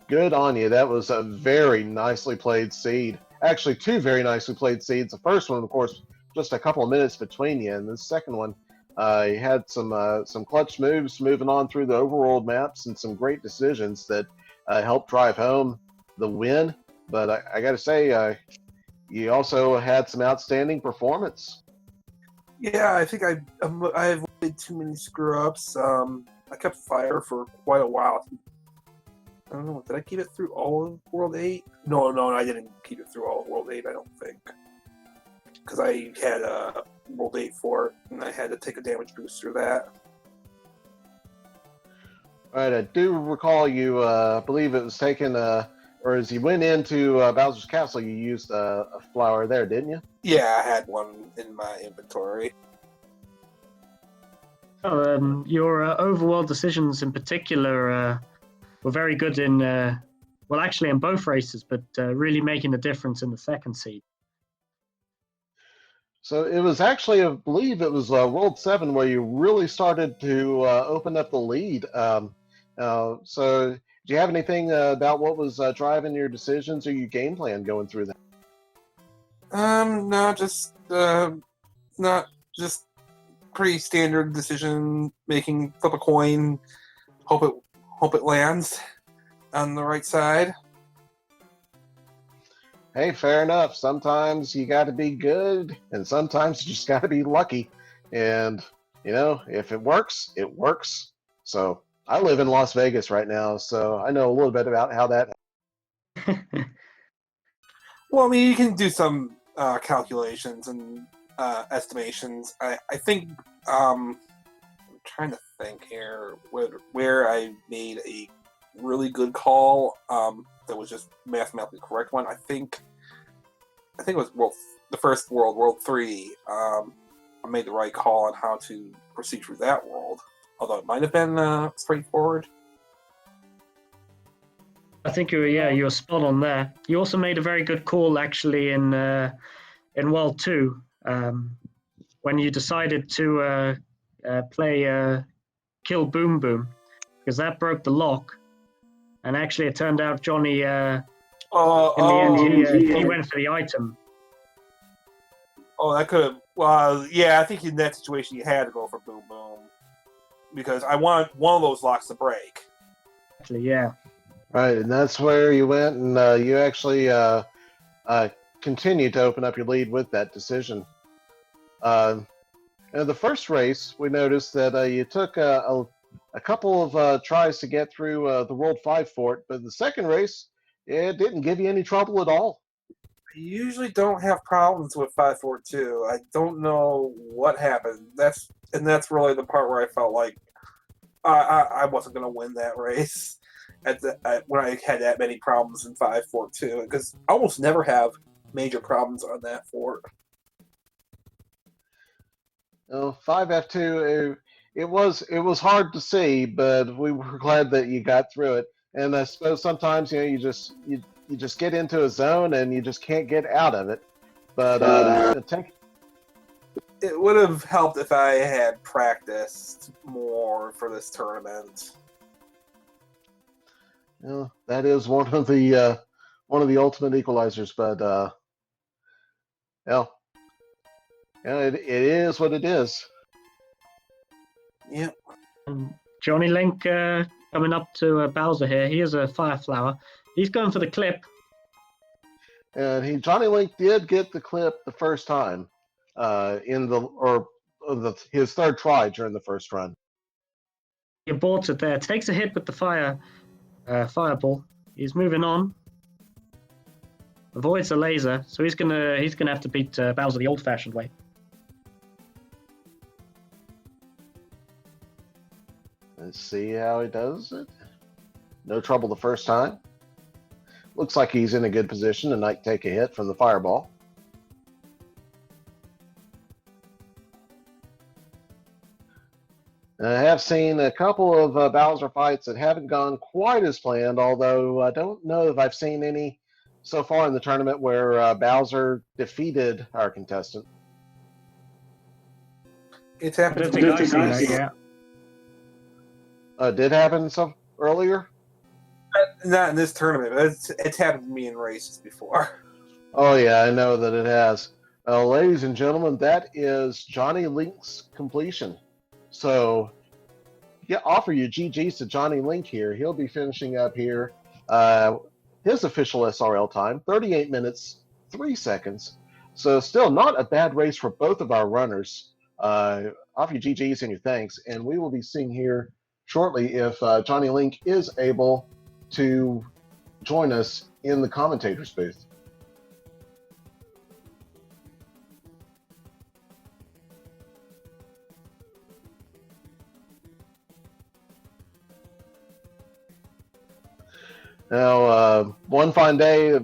good on you. That was a very nicely played seed. Actually, two very nicely played seeds. The first one, of course, just a couple of minutes between you, and the second one, He had some clutch moves moving on through the overworld maps and some great decisions that helped drive home the win. But I got to say, you also had some outstanding performance. Yeah, I think I avoided too many screw ups. I kept fire for quite a while. I don't know. Did I keep it through all of World 8? No, I didn't keep it through all of World 8. I don't think, because I had World 8 for it, and I had to take a damage boost through that. All right, I do recall you. Believe it was taken, or as you went into Bowser's Castle, you used a flower there, didn't you? Yeah, I had one in my inventory. Your overworld decisions in particular were very good in, well, actually in both races, but really making a difference in the second seed. So it was actually, I believe it was World 7 where you really started to open up the lead. So do you have anything about what was driving your decisions or your game plan going through that? No, just not just pretty standard decision making. Flip a coin, hope it lands on the right side. Hey, fair enough. Sometimes you got to be good, and sometimes you just got to be lucky. And if it works, it works. So I live in Las Vegas right now, so I know a little bit about how that. Well, I mean, you can do some calculations and estimations. I think I'm trying to think here where I made a really good call that was just mathematically correct one. I think it was the first World 3. I made the right call on how to proceed through that world, although it might have been straightforward. I think you were spot on there. You also made a very good call actually in World 2 when you decided to play Kill Boom Boom, because that broke the lock, and actually it turned out Johnny in the end he went for the item. Oh, that could have. Well, yeah, I think in that situation you had to go for Boom Boom because I want one of those locks to break. Actually, yeah. Right, and that's where you went, and you actually continued to open up your lead with that decision. In the first race, we noticed that you took a couple of tries to get through the World 5 fort, but the second race, it didn't give you any trouble at all. I usually don't have problems with 542. I don't know what happened. That's really the part where I felt like I wasn't going to win that race when I had that many problems in 542, because I almost never have major problems on that fort. 5F2, it was hard to see, but we were glad that you got through it. And I suppose sometimes you just get into a zone and you just can't get out of it. But it would have helped if I had practiced more for this tournament. That is one of the ultimate equalizers, but it is what it is. Yep. JonnyLink coming up to Bowser here. He is a Fire Flower. He's going for the clip. And JonnyLink did get the clip the first time his third try during the first run. He aborts it there. Takes a hit with the fireball. He's moving on. Avoids the laser, so he's gonna have to beat Bowser the old-fashioned way. Let's see how he does it. No trouble the first time. Looks like he's in a good position to not take a hit from the fireball. I have seen a couple of Bowser fights that haven't gone quite as planned, although I don't know if I've seen any so far in the tournament where Bowser defeated our contestant. It's happened. I don't think I've seen that yet. Did happen some earlier? Not in this tournament, but it's happened to me in races before. Oh yeah, I know that it has. Ladies and gentlemen, that is JonnyLink's completion. So, yeah, offer your GGs to JonnyLink here. He'll be finishing up here. Uh, his official SRL time, 38 minutes, 3 seconds. So still not a bad race for both of our runners. Offer your GGs and your thanks. And we will be seeing here shortly if JonnyLink is able to join us in the commentator's booth. Now, one fine day,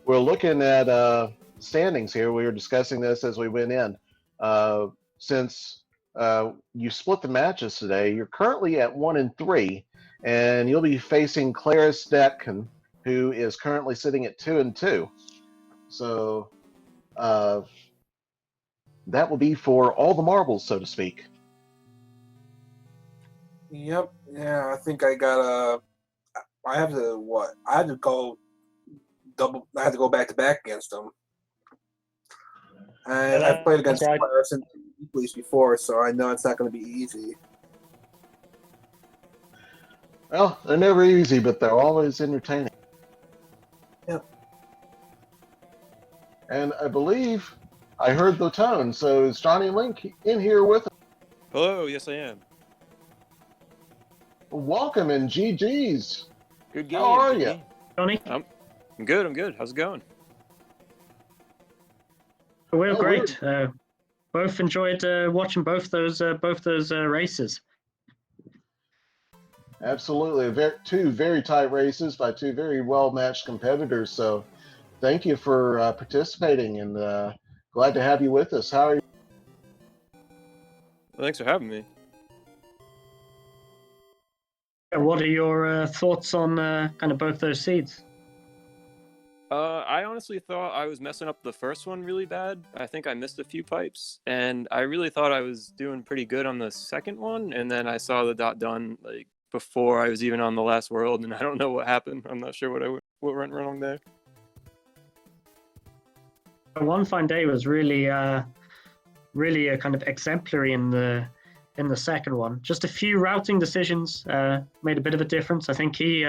we're looking at standings here. We were discussing this as we went in. Since you split the matches today, you're currently at 1-3, and you'll be facing Claris Detkin, who is currently sitting at 2-2. So that will be for all the marbles, so to speak. Yep. Yeah, I think I got I have to what? I had to go double. I had to go back to back against him. And I've played against right. Claris in weeks before, so I know it's not going to be easy. Well, they're never easy, but they're always entertaining. Yep. And I believe I heard the tone. So is JonnyLink in here with us? Hello, yes I am. Welcome and GG's. Good game. How are good you? game. Johnny? I'm good, I'm good. How's it going? We're Oh, great. Both enjoyed watching both those races. Absolutely. Two very tight races by two very well-matched competitors. So thank you for participating, and glad to have you with us. How are you? Well, thanks for having me. What are your thoughts on kind of both those seeds? I honestly thought I was messing up the first one really bad. I think I missed a few pipes, and I really thought I was doing pretty good on the second one, and then I saw the dot done like before I was even on the last world, and I don't know what happened. I'm not sure what went wrong there. One Fine Day was really really kind of exemplary in the second one. Just a few routing decisions made a bit of a difference. I think he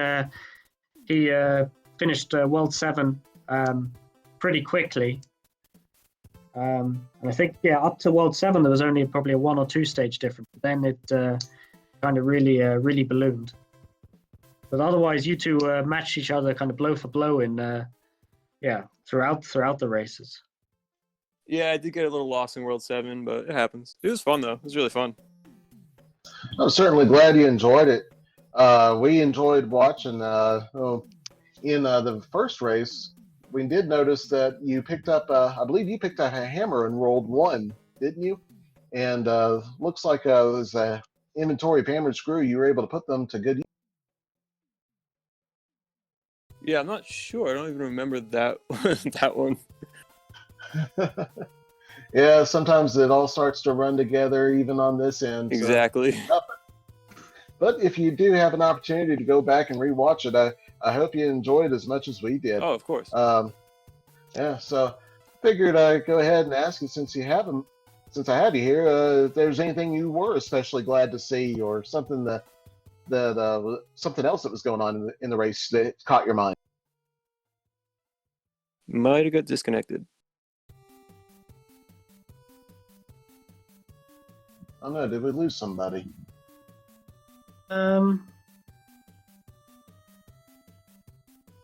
finished World 7 pretty quickly. And I think, up to World 7, there was only probably a 1 or 2 stage difference. Then it kind of really ballooned. But otherwise, you two matched each other kind of blow for blow in, throughout the races. Yeah, I did get a little lost in World 7, but it happens. It was fun, though. It was really fun. I'm certainly glad you enjoyed it. We enjoyed watching. In the first race, we did notice that you picked up, I believe you picked up a hammer in World 1, didn't you? And looks like as an inventory of hammer and screw, you were able to put them to good use. Yeah, I'm not sure. I don't even remember that that one. Yeah, sometimes it all starts to run together, even on this end. So. Exactly. But if you do have an opportunity to go back and rewatch it, I hope you enjoyed as much as we did. Oh, of course. Yeah, so figured I'd go ahead and ask you since I have you here, if there's anything you were especially glad to see, or something that something else that was going on in the race that caught your mind. Might have got disconnected. I don't know, did we lose somebody?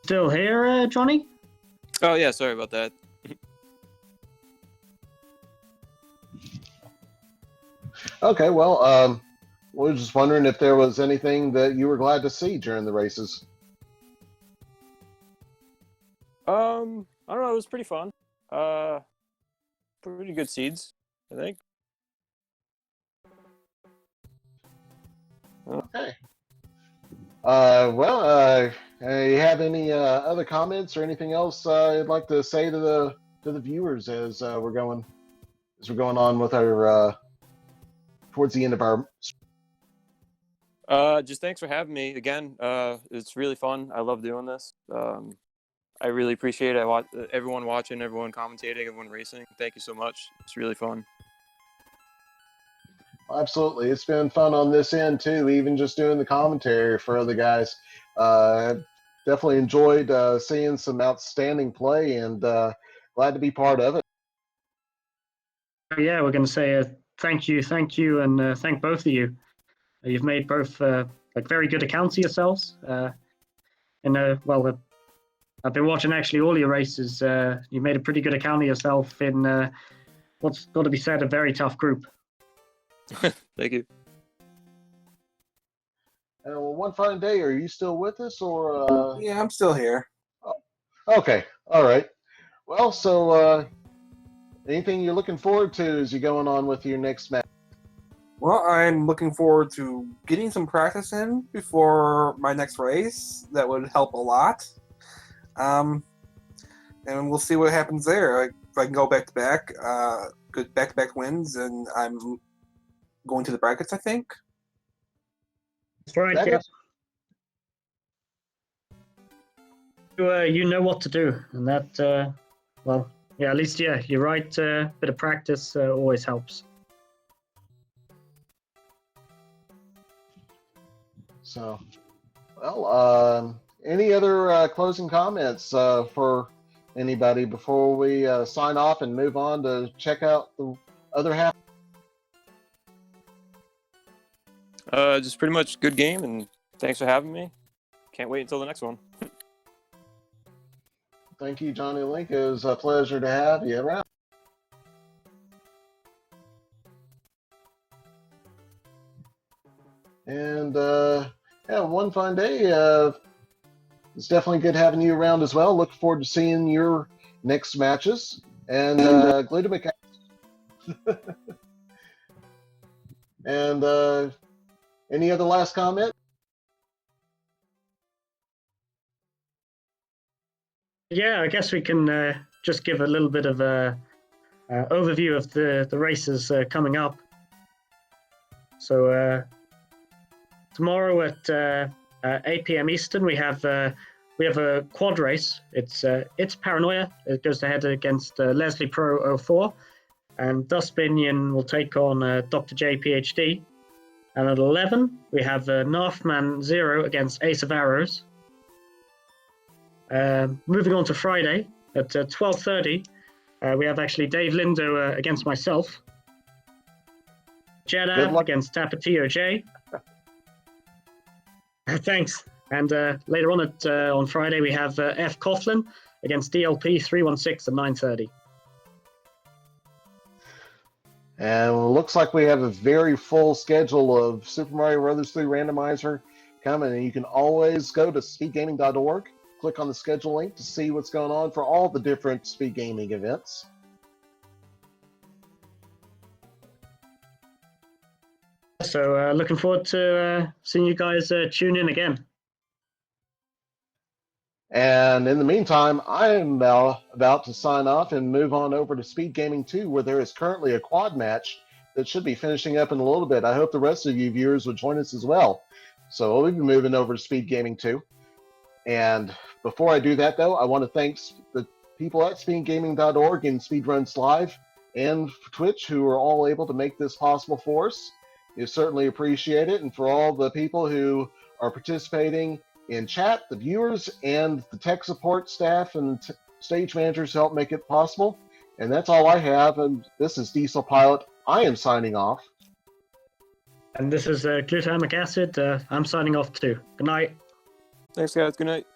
Still here, Johnny? Oh, yeah, sorry about that. Okay, well, we were just wondering if there was anything that you were glad to see during the races. I don't know, it was pretty fun. Pretty good seeds, I think. Okay. You have any other comments or anything else you'd like to say to the viewers as we're going on with our towards the end of our. Just thanks for having me again. It's really fun. I love doing this. I really appreciate it. Everyone watching, everyone commentating, everyone racing. Thank you so much. It's really fun. Absolutely. It's been fun on this end, too, even just doing the commentary for other guys. I've definitely enjoyed seeing some outstanding play and glad to be part of it. Yeah, we're going to say thank you, and thank both of you. You've made both like very good accounts of yourselves. Well, I've been watching actually all your races. You've made a pretty good account of yourself in what's got to be said, a very tough group. Thank you. Well, one fine day, are you still with us, or? Yeah, I'm still here. Okay, all right. Well, so anything you're looking forward to as you're going on with your next match? Well, I'm looking forward to getting some practice in before my next race. That would help a lot. And we'll see what happens there. If I can go back to back, good back-to-back wins, and I'm going to the brackets, I think. That's right. Yeah. You know what to do, and that well, yeah. At least you're right. A bit of practice always helps. So, well, any other closing comments for anybody before we sign off and move on to check out the other half? Just pretty much good game, and thanks for having me. Can't wait until the next one. Thank you, JonnyLink. It was a pleasure to have you around. And yeah, one fine day. It's definitely good having you around as well. Look forward to seeing your next matches. And Glutamic. And any other last comment? Yeah, I guess we can just give a little bit of a overview of the races coming up. So tomorrow at 8 p.m. Eastern, we have a quad race. It's Paranoia. It goes ahead against Leslie Pro 04, and Dustbinion will take on Dr. J PhD. And at 11, we have Narfman 0 against Ace of Arrows. Moving on to Friday at 12:30, we have actually Dave Lindo against myself. Jeddah against Tapatio J. Thanks. And later on on Friday, we have F. Coughlin against DLP 316 at 9:30. And it looks like we have a very full schedule of Super Mario Bros. 3 Randomizer coming. And you can always go to speedgaming.org, click on the schedule link to see what's going on for all the different Speed Gaming events. So looking forward to seeing you guys tune in again. And in the meantime, I am now about to sign off and move on over to Speed Gaming 2, where there is currently a quad match that should be finishing up in a little bit. I hope the rest of you viewers will join us as well. So we'll be moving over to Speed Gaming 2. And before I do that, though, I want to thank the people at speedgaming.org and Speedruns Live and Twitch who are all able to make this possible for us. You certainly appreciate it. And for all the people who are participating in chat, the viewers, and the tech support staff and stage managers help make it possible. And that's all I have. And this is Diesel Pilot. I am signing off. And this is Glutamic Acid. I'm signing off too. Good night. Thanks, guys. Good night.